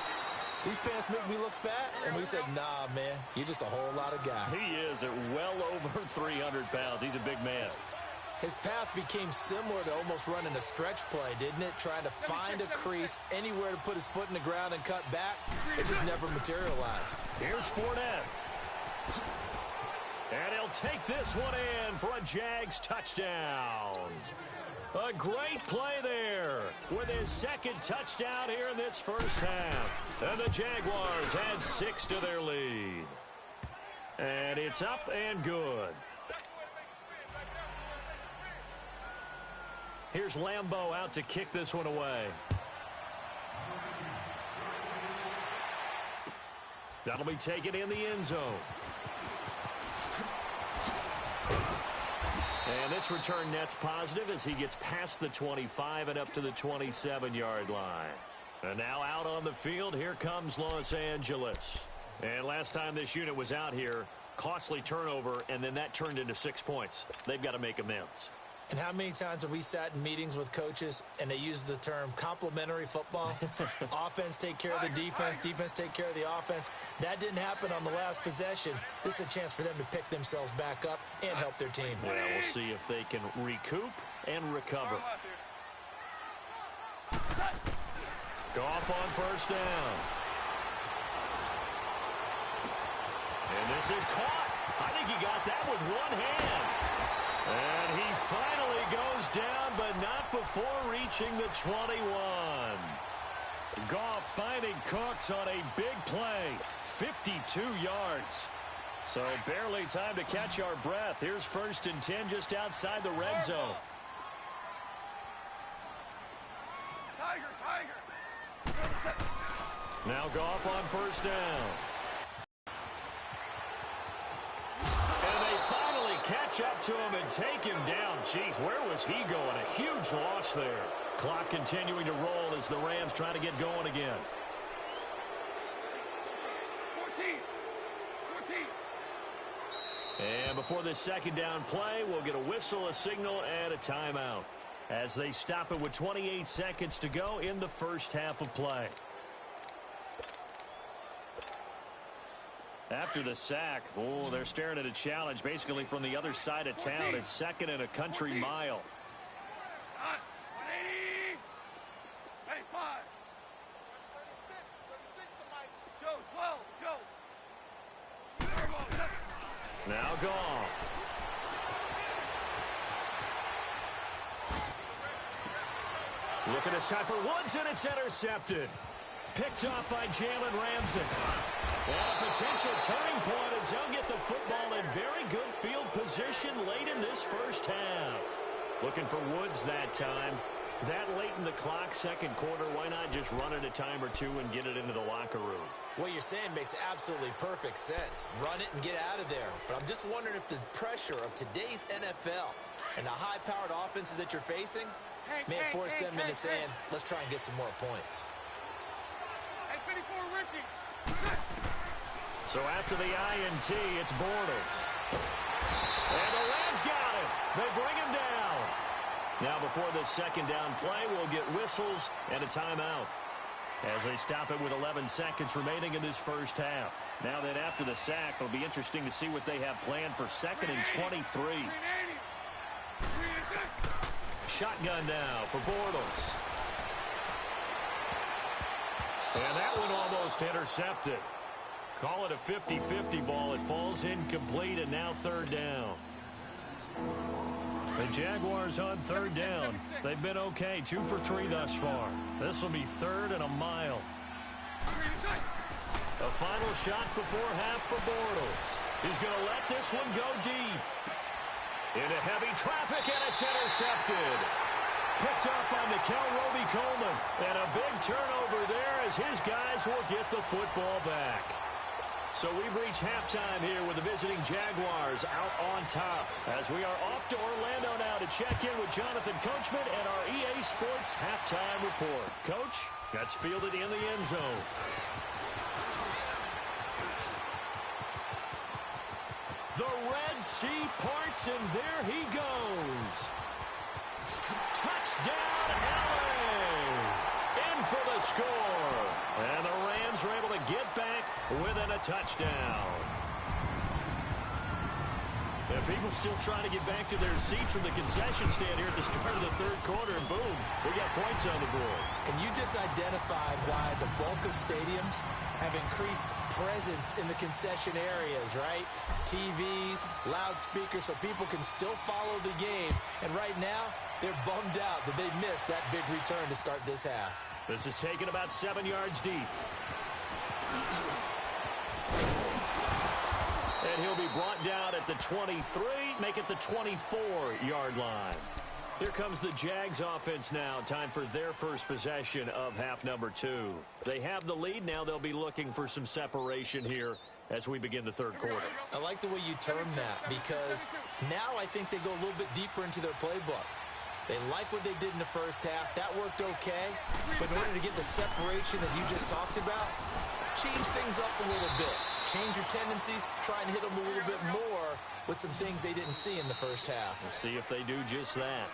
these pants make me look fat? And we said, nah, man, you're just a whole lot of guy. He is at well over 300 pounds. He's a big man. His path became similar to almost running a stretch play, didn't it? Trying to find a crease, anywhere to put his foot in the ground and cut back. It just never materialized. Here's Fournette. And he'll take this one in for a Jags touchdown. A great play there with his 2nd touchdown here in this first half. And the Jaguars add 6 to their lead. And it's up and good. Here's Lambeau out to kick this one away. That'll be taken in the end zone. And this return net's positive as he gets past the 25 and up to the 27-yard line. And now out on the field, here comes Los Angeles. And last time this unit was out here, costly turnover, and then that turned into 6 points. They've got to make amends. And how many times have we sat in meetings with coaches and they use the term complementary football? Offense take care of the defense, defense take care of the offense. That didn't happen on the last possession. This is a chance for them to pick themselves back up and help their team. Yeah, we'll see if they can recoup and recover. Goff on 1st down. And this is caught. I think he got that with one hand. And he finally goes down, but not before reaching the 21. Goff finding Cooks on a big play. 52 yards. So barely time to catch our breath. Here's 1st and 10 just outside the red zone. Now Goff on 1st down. And they finally catch up to him and take him down. Jeez, where was he going? A huge loss there. Clock continuing to roll as the Rams try to get going again. 14. And before this 2nd down play, we'll get a whistle, a signal, and a timeout as they stop it with 28 seconds to go in the 1st half of play. After the sack, they're staring at a challenge basically from the other side of town. It's 2nd and a country mile. 180. 85. Joe, 12. Joe. Now Goff. Looking this time for Woods, and it's intercepted. Picked off by Jalen Ramsey. And a potential turning point as they'll get the football in very good field position late in this 1st half. Looking for Woods that time. That late in the clock, 2nd quarter, why not just run it a time or two and get it into the locker room? What you're saying makes absolutely perfect sense. Run it and get out of there. But I'm just wondering if the pressure of today's NFL and the high-powered offenses that you're facing may force them into saying, let's try and get some more points. Hey, 54, Ricky. So after the INT, it's Bortles. And the Rams got him. They bring him down. Now before this 2nd down play, we'll get whistles and a timeout as they stop it with 11 seconds remaining in this 1st half. Now then after the sack, it'll be interesting to see what they have planned for 2nd and 23. Shotgun now for Bortles. And that one almost intercepted. Call it a 50-50 ball. It falls incomplete, and now 3rd down. The Jaguars on 3rd down. They've been okay, 2 for 3 thus far. This will be 3rd and a mile. A final shot before half for Bortles. He's going to let this one go deep. Into heavy traffic, and it's intercepted. Picked up by Mikel Roby-Coleman. And a big turnover there as his guys will get the football back. So we've reached halftime here with the visiting Jaguars out on top as we are off to Orlando now to check in with Jonathan Coachman and our EA Sports halftime report. Coach, that's fielded in the end zone. The Red Sea parts, and there he goes. Touchdown, LA! In for the score. And the Rams are able to get back within a touchdown. And people still trying to get back to their seats from the concession stand here at the start of the 3rd quarter, and boom, we got points on the board. And you just identified why the bulk of stadiums have increased presence in the concession areas, right? TVs, loudspeakers, so people can still follow the game. And right now, they're bummed out that they missed that big return to start this half. This is taken about 7 yards deep. And he'll be brought down at the 23, make it the 24-yard line. Here comes the Jags offense now. Time for their first possession of half number 2. They have the lead. Now they'll be looking for some separation here as we begin the 3rd quarter. I like the way you term that because now I think they go a little bit deeper into their playbook. They like what they did in the 1st half. That worked okay. But in order to get the separation that you just talked about, change things up a little bit. Change your tendencies. Try and hit them a little bit more with some things they didn't see in the 1st half. We'll see if they do just that.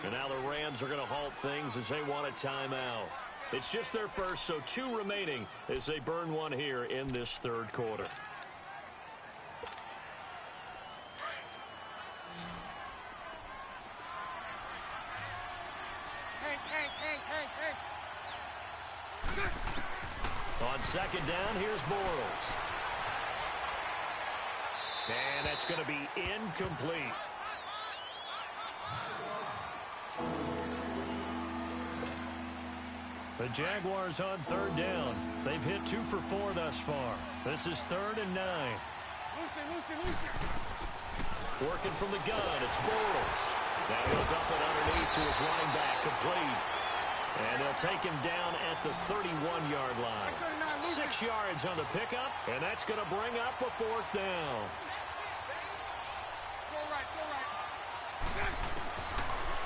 And now the Rams are going to halt things as they want a timeout. It's just their first, so 2 remaining as they burn one here in this 3rd quarter. On 2nd down, here's Bortles. And that's going to be incomplete. The Jaguars on third down. They've hit 2 for 4 thus far. This is 3rd and 9. Lucy. Working from the gun, it's Bortles. Now he'll dump it underneath to his running back, complete. And they'll take him down at the 31-yard line. 6 yards on the pickup, and that's going to bring up a 4th down.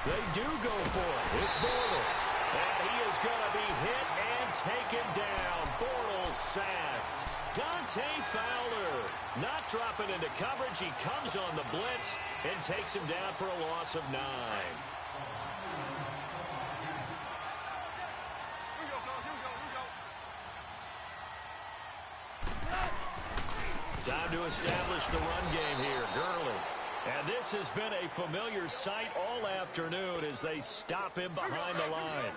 They do go for it. It's Bortles. And he is going to be hit and taken down. Bortles sacked. Dante Fowler not dropping into coverage. He comes on the blitz and takes him down for a loss of 9. Time to establish the run game here. Gurley. And this has been a familiar sight all afternoon as they stop him behind the line.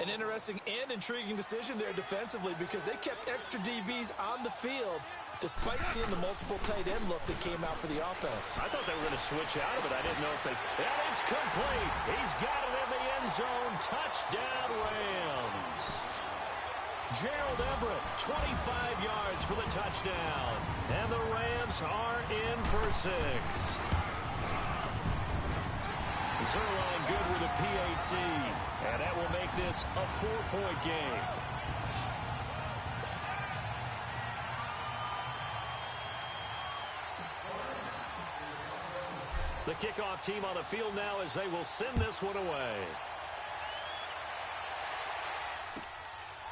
An interesting and intriguing decision there defensively because they kept extra DBs on the field despite seeing the multiple tight end look that came out for the offense. I thought they were going to switch out of it. I didn't know if they... And it's complete. He's got it in the end zone. Touchdown, Rams. Gerald Everett, 25 yards for the touchdown. And the Rams are in for 6. Zerline good with a PAT. And that will make this a 4-point game. The kickoff team on the field now as they will send this one away.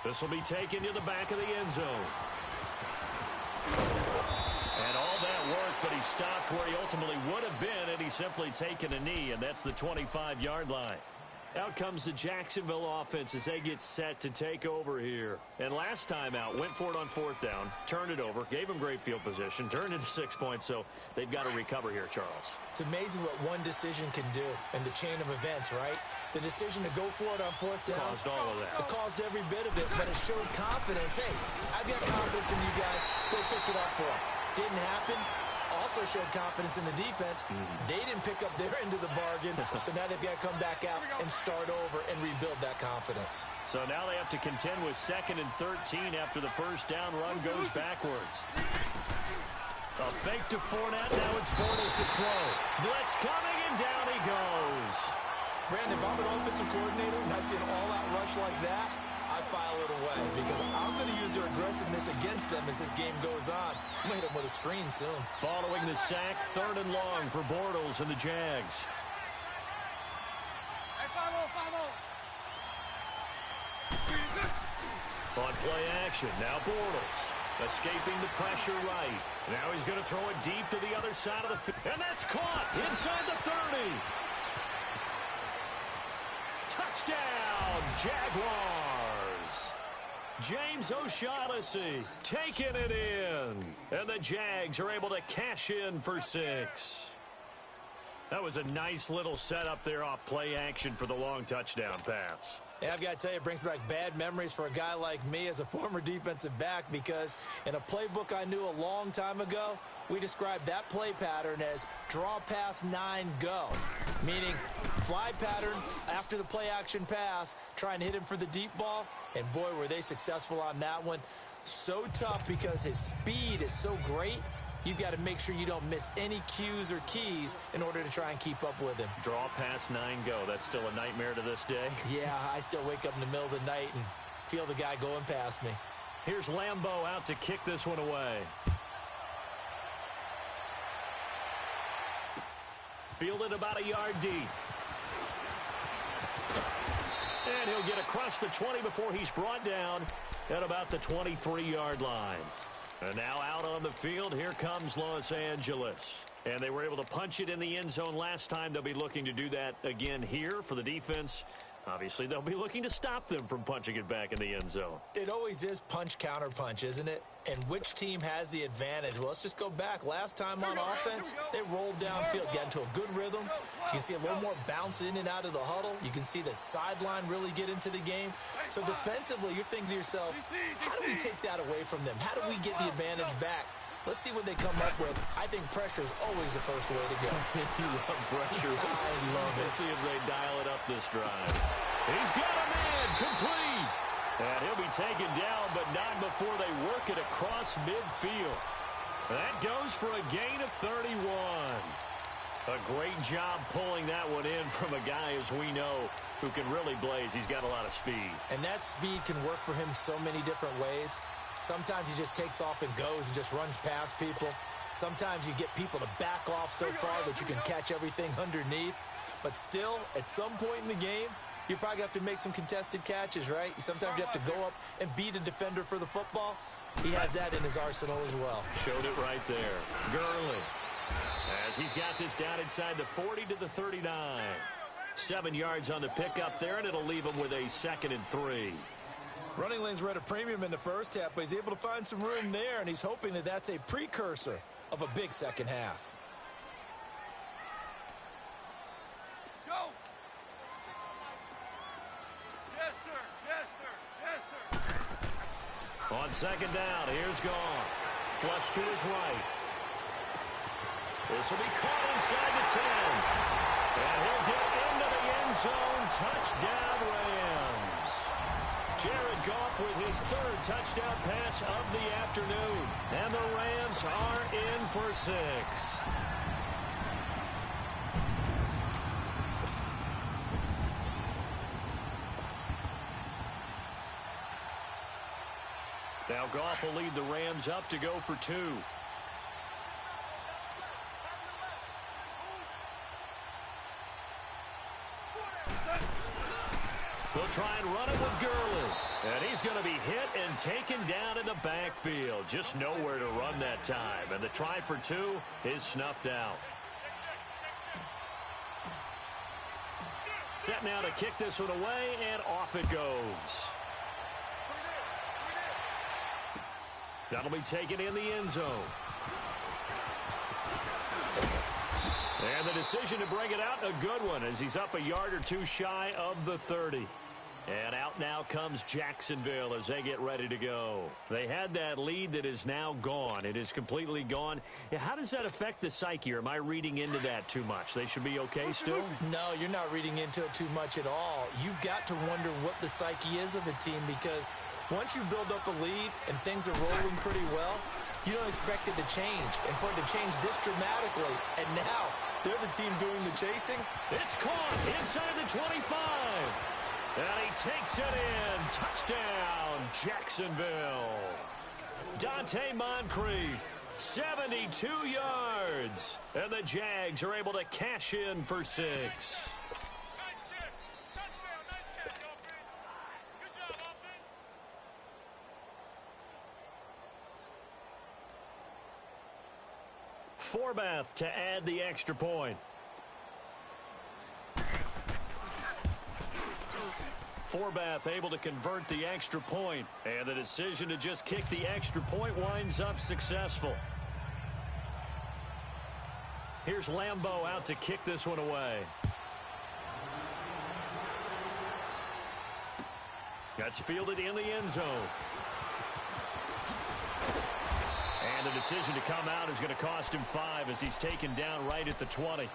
This will be taken to the back of the end zone. And all that work, but he stopped where he ultimately would have been, and he's simply taken a knee, and that's the 25-yard line. Out comes the Jacksonville offense as they get set to take over here. And last time out, went for it on 4th down, turned it over, gave him great field position, turned it to 6 points, so they've got to recover here, Charles. It's amazing what one decision can do in the chain of events, right? The decision to go for it on 4th down. Caused all of that. It caused every bit of it, but it showed confidence. Hey, I've got confidence in you guys. Go pick it up for them. Didn't happen. Also showed confidence in the defense. They didn't pick up their end of the bargain, so now they've got to come back out and start over and rebuild that confidence. So now they have to contend with 2nd and 13 after the first down run goes backwards. A fake to Fournette. Now it's Bortles to throw. Blitz coming, and down he goes. Brandon, if I'm an offensive coordinator and I see an all-out rush like that, I file it away because I'm going to use their aggressiveness against them as this game goes on. I'm going to hit them with a screen soon. Following the sack, 3rd and long for Bortles and the Jags. Hey, 5-0. On play action, now Bortles. Escaping the pressure right. Now he's going to throw it deep to the other side of the field. And that's caught inside the 30. Touchdown, Jaguars. James O'Shaughnessy taking it in. And the Jags are able to cash in for 6. That was a nice little setup there off play action for the long touchdown pass. Yeah, I've got to tell you, it brings back bad memories for a guy like me as a former defensive back because in a playbook I knew a long time ago, we described that play pattern as draw pass 9 go, meaning fly pattern after the play action pass, try and hit him for the deep ball, and boy, were they successful on that one. So tough because his speed is so great. You've got to make sure you don't miss any cues or keys in order to try and keep up with him. Draw pass 9 go. That's still a nightmare to this day. Yeah, I still wake up in the middle of the night and feel the guy going past me. Here's Lambeau out to kick this one away. Fielded about a yard deep. And he'll get across the 20 before he's brought down at about the 23-yard line. And now out on the field, here comes Los Angeles. And they were able to punch it in the end zone last time. They'll be looking to do that again here for the defense. Obviously, they'll be looking to stop them from punching it back in the end zone. It always is punch, counter punch, isn't it? And which team has the advantage? Well, let's just go back. Last time on offense, they rolled downfield, got into a good rhythm. You can see a little more bounce in and out of the huddle. You can see the sideline really get into the game. So defensively, you're thinking to yourself, how do we take that away from them? How do we get the advantage back? Let's see what they come up with. I think pressure is always the first way to go. You love pressure. I love it. Let's see if they dial it up this drive. He's got a man complete. And he'll be taken down, but not before they work it across midfield. That goes for a gain of 31. A great job pulling that one in from a guy, as we know, who can really blaze. He's got a lot of speed. And that speed can work for him so many different ways. Sometimes he just takes off and goes and just runs past people. Sometimes you get people to back off so far that you can catch everything underneath. But still, at some point in the game, you probably have to make some contested catches, right? Sometimes you have to go up and beat a defender for the football. He has that in his arsenal as well. Showed it right there. Gurley, as he's got this down inside the 40 to the 39. 7 yards on the pickup there, and it'll leave him with a 2nd and 3. Running lanes were at a premium in the first half, but he's able to find some room there, and he's hoping that that's a precursor of a big second half. Go! Yes, sir. Yes, sir. Yes, sir. On 2nd down, here's Goff. Flush to his right. This will be caught inside the 10. And he'll get into the end zone. Touchdown, Rams. Jared Goff with his 3rd touchdown pass of the afternoon. And the Rams are in for 6. Now Goff will lead the Rams up to go for 2. They'll try and run it with Gurley. And he's going to be hit and taken down in the backfield. Just nowhere to run that time. And the try for 2 is snuffed out. Set now to kick this one away, and off it goes. That'll be taken in the end zone. And the decision to bring it out, a good one, as he's up a yard or 2 shy of the 30. And out now comes Jacksonville as they get ready to go. They had that lead that is now gone. It is completely gone. How does that affect the psyche? Or am I reading into that too much? They should be okay still? No, you're not reading into it too much at all. You've got to wonder what the psyche is of a team, because once you build up a lead and things are rolling pretty well, you don't expect it to change. And for it to change this dramatically, and now they're the team doing the chasing. It's caught inside the 25. And he takes it in. Touchdown, Jacksonville. Dante Moncrief, 72 yards. And the Jags are able to cash in for 6. Forbath to add the extra point. Forbath able to convert the extra point, and the decision to just kick the extra point winds up successful. Here's Lambeau out to kick this one away. That's fielded in the end zone. And the decision to come out is going to cost him 5 as he's taken down right at the 20.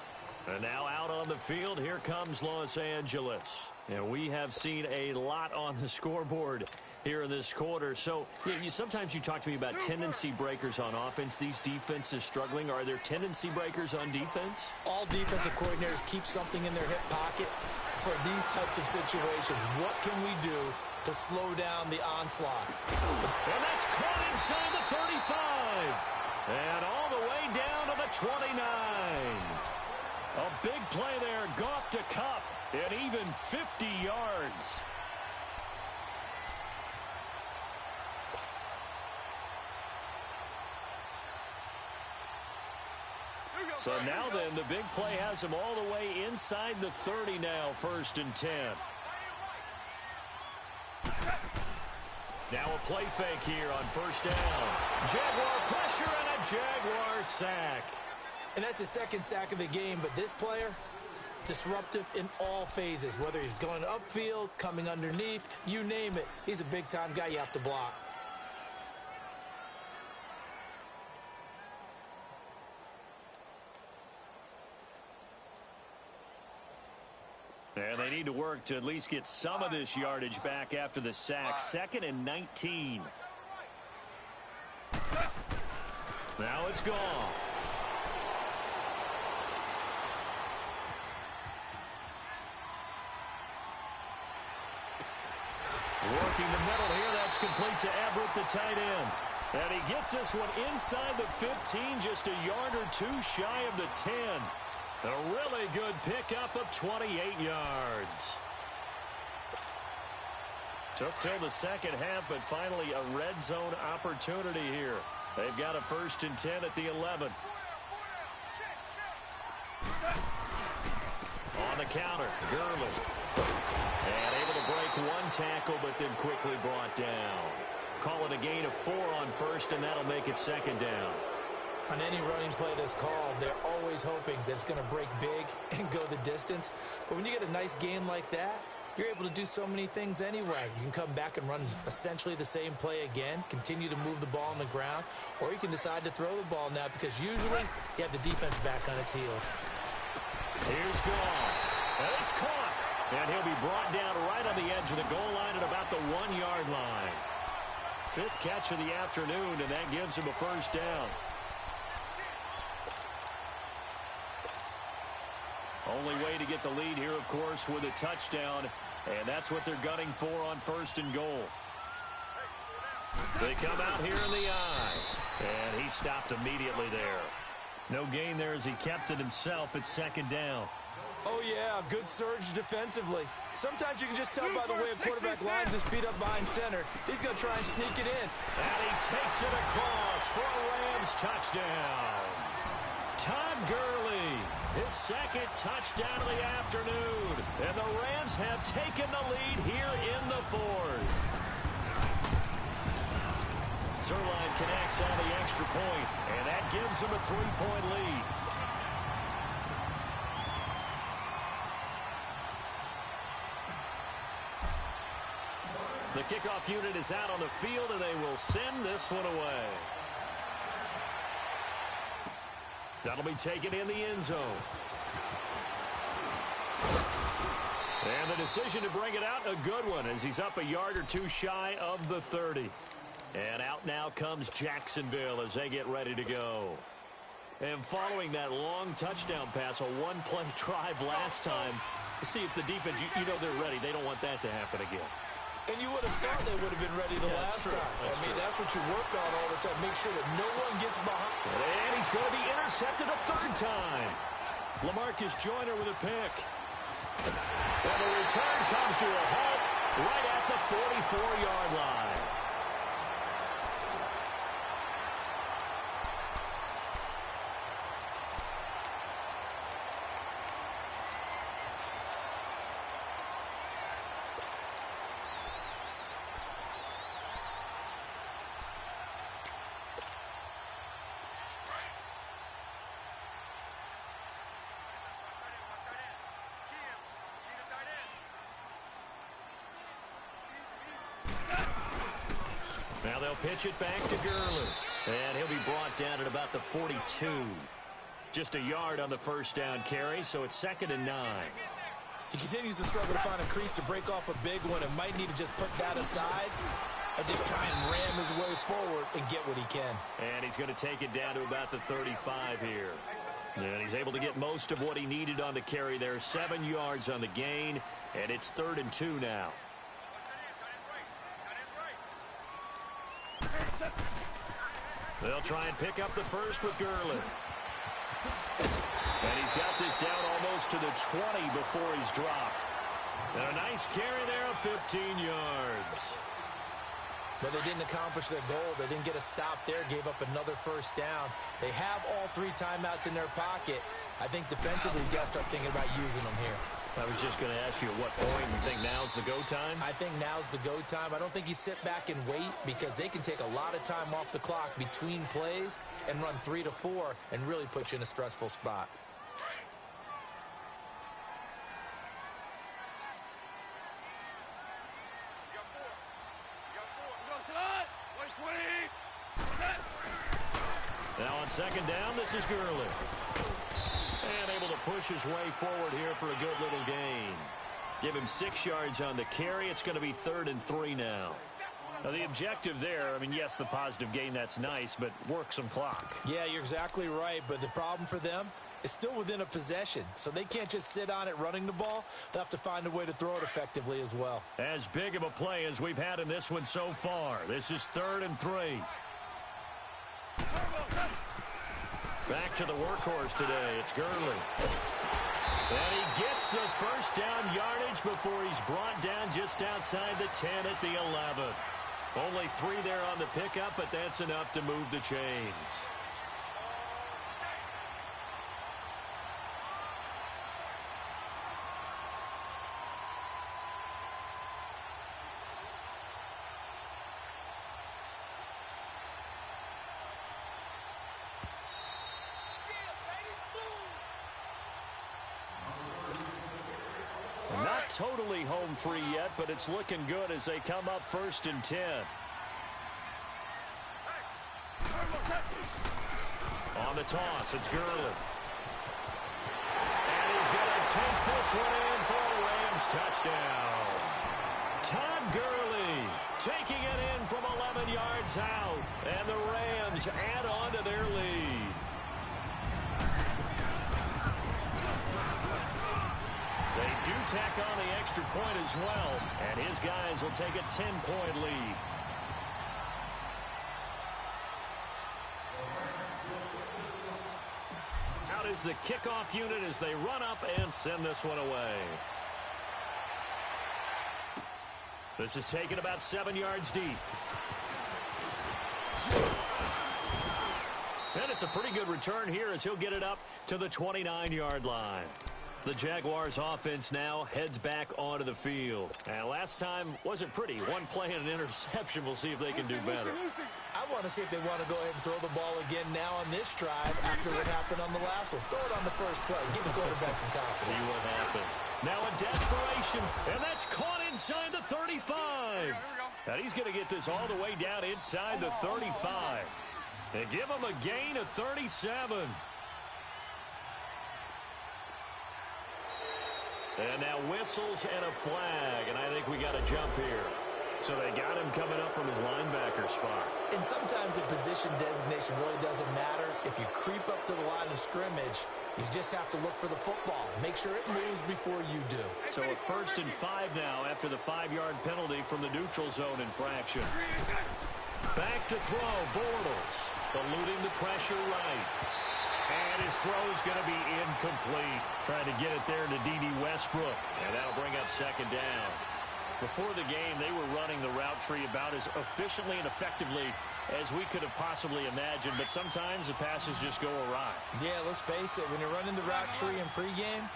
And now out on the field, here comes Los Angeles. And we have seen a lot on the scoreboard here in this quarter. So sometimes you talk to me about tendency breakers on offense. These defenses struggling. Are there tendency breakers on defense? All defensive coordinators keep something in their hip pocket for these types of situations. What can we do to slow down the onslaught? And that's caught inside the 35. And all the way down to the 29. A big play there. Goff to Kupp. And even 50 yards. So now then, the big play has him all the way inside the 30 now, 1st and 10. Now a play fake here on 1st down. Jaguar pressure and a Jaguar sack. And that's the 2nd sack of the game, but this player, disruptive in all phases, whether he's going upfield, coming underneath, you name it. He's a big-time guy you have to block. And they need to work to at least get some of this yardage back after the sack. 2nd and 19. Now it's gone. Working the middle here. That's complete to Everett, the tight end. And he gets this one inside the 15, just a yard or two shy of the 10. A really good pickup of 28 yards. Took till the second half, but finally a red zone opportunity here. They've got a 1st and 10 at the 11. On the counter, Gurley. And able to break one tackle, but then quickly brought down. Call it a gain of 4 on 1st, and that'll make it 2nd down. On any running play that's called, they're always hoping that it's going to break big and go the distance. But when you get a nice gain like that, you're able to do so many things anyway. You can come back and run essentially the same play again, continue to move the ball on the ground, or you can decide to throw the ball now because usually you have the defense back on its heels. Here's gone. And it's caught. And he'll be brought down right on the edge of the goal line at about the 1-yard line. 5th catch of the afternoon, and that gives him a 1st down. Only way to get the lead here, of course, with a touchdown, and that's what they're gunning for on 1st and goal. They come out here in the eye, and he stopped immediately there. No gain there as he kept it himself at 2nd down. Oh, yeah, good surge defensively. Sometimes you can just tell by the way a quarterback lines his feet up behind center. He's going to try and sneak it in. And he takes it across for a Rams touchdown. Todd Gurley, his 2nd touchdown of the afternoon. And the Rams have taken the lead here in the 4th. Zerline connects on the extra point, and that gives him a 3-point lead. The kickoff unit is out on the field, and they will send this one away. That'll be taken in the end zone. And the decision to bring it out, a good one, as he's up a yard or two shy of the 30. And out now comes Jacksonville as they get ready to go. And following that long touchdown pass, a one-play drive last time, to see if the defense, you know they're ready. They don't want that to happen again. And you would have thought they would have been ready the last time. That's what you work on all the time. Make sure that no one gets behind. And he's going to be intercepted a 3rd time. LaMarcus Joyner with a pick. And the return comes to a halt right at the 44-yard line. Now they'll pitch it back to Gurley. And he'll be brought down at about the 42. Just a yard on the 1st down carry, so it's 2nd and 9. He continues to struggle to find a crease to break off a big one and might need to just put that aside and just try and ram his way forward and get what he can. And he's going to take it down to about the 35 here. And he's able to get most of what he needed on the carry there. 7 yards on the gain, and it's 3rd and 2 now. They'll try and pick up the 1st with Gurley. And he's got this down almost to the 20 before he's dropped. And a nice carry there of 15 yards. But they didn't accomplish their goal. They didn't get a stop there, gave up another 1st down. They have all 3 timeouts in their pocket. I think defensively, you got to start thinking about using them here. I was just going to ask you at what point you think now's the go time? I think now's the go time. I don't think you sit back and wait because they can take a lot of time off the clock between plays and run 3 to 4 and really put you in a stressful spot. Now on 2nd down, this is Gurley. And able to push his way forward here for a good little gain. Give him 6 yards on the carry. It's going to be 3rd and 3 now. Now, the objective there, I mean, yes, the positive gain, that's nice, but work some clock. Yeah, you're exactly right, but the problem for them is still within a possession, so they can't just sit on it running the ball. They'll have to find a way to throw it effectively as well. As big of a play as we've had in this one so far. This is 3rd and 3. Back to the workhorse today. It's Gurley. And he gets the first down yardage before he's brought down just outside the 10 at the 11. Only 3 there on the pickup, but that's enough to move the chains. Not totally home free yet, but it's looking good as they come up 1st and 10. On the toss, it's Gurley. And he's going to take this one in for a Rams touchdown. Todd Gurley taking it in from 11 yards out, and the Rams add on to their lead. They do tack on the extra point as well, and his guys will take a 10-point lead. Out is the kickoff unit as they run up and send this one away. This is taken about 7 yards deep. And it's a pretty good return here as he'll get it up to the 29-yard line. The Jaguars offense now heads back onto the field. And last time wasn't pretty. One play and an interception. We'll see if they can do better. I want to see if they want to go ahead and throw the ball again now on this drive after what happened on the last one. Throw it on the first play. Give the quarterback some confidence. See what happens. Now a desperation, and that's caught inside the 35. And he's going to get this all the way down inside the 35. And give him a gain of 37. And now whistles and a flag, and I think we got a jump here. So they got him coming up from his linebacker spot. And sometimes the position designation really doesn't matter. If you creep up to the line of scrimmage, you just have to look for the football. Make sure it moves before you do. So a 1st and 5 now after the 5-yard penalty from the neutral zone infraction. Back to throw, Bortles, eluding the pressure right. And his throw's going to be incomplete. Trying to get it there to D.D. Westbrook. And that'll bring up 2nd down. Before the game, they were running the route tree about as efficiently and effectively as we could have possibly imagined. But sometimes the passes just go awry. Yeah, let's face it. When you're running the route tree in pregame,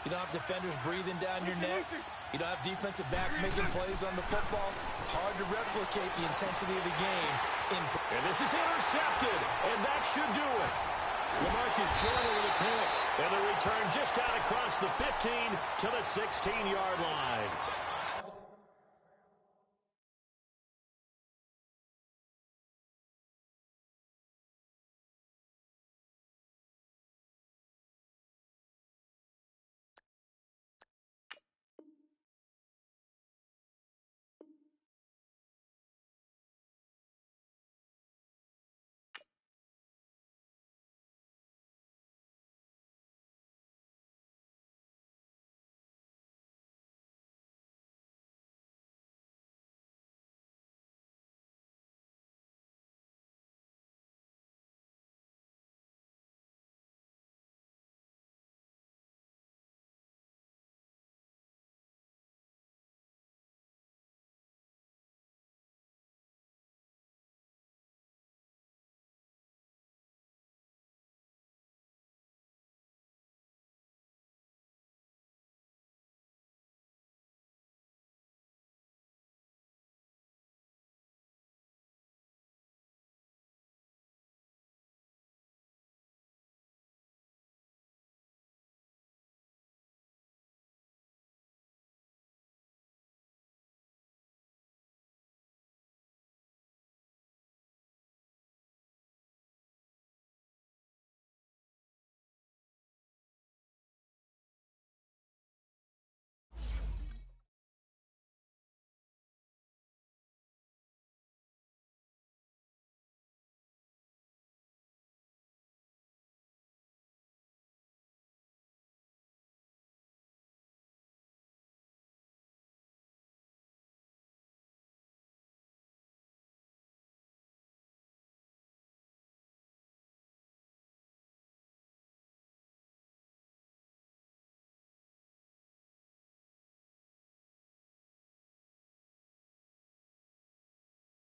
you don't have defenders breathing down your neck. You don't have defensive backs making plays on the football. Hard to replicate the intensity of the game. And this is intercepted. And that should do it. LaMarcus Joyner with a pick. And the return just out across the 15 to the 16-yard line.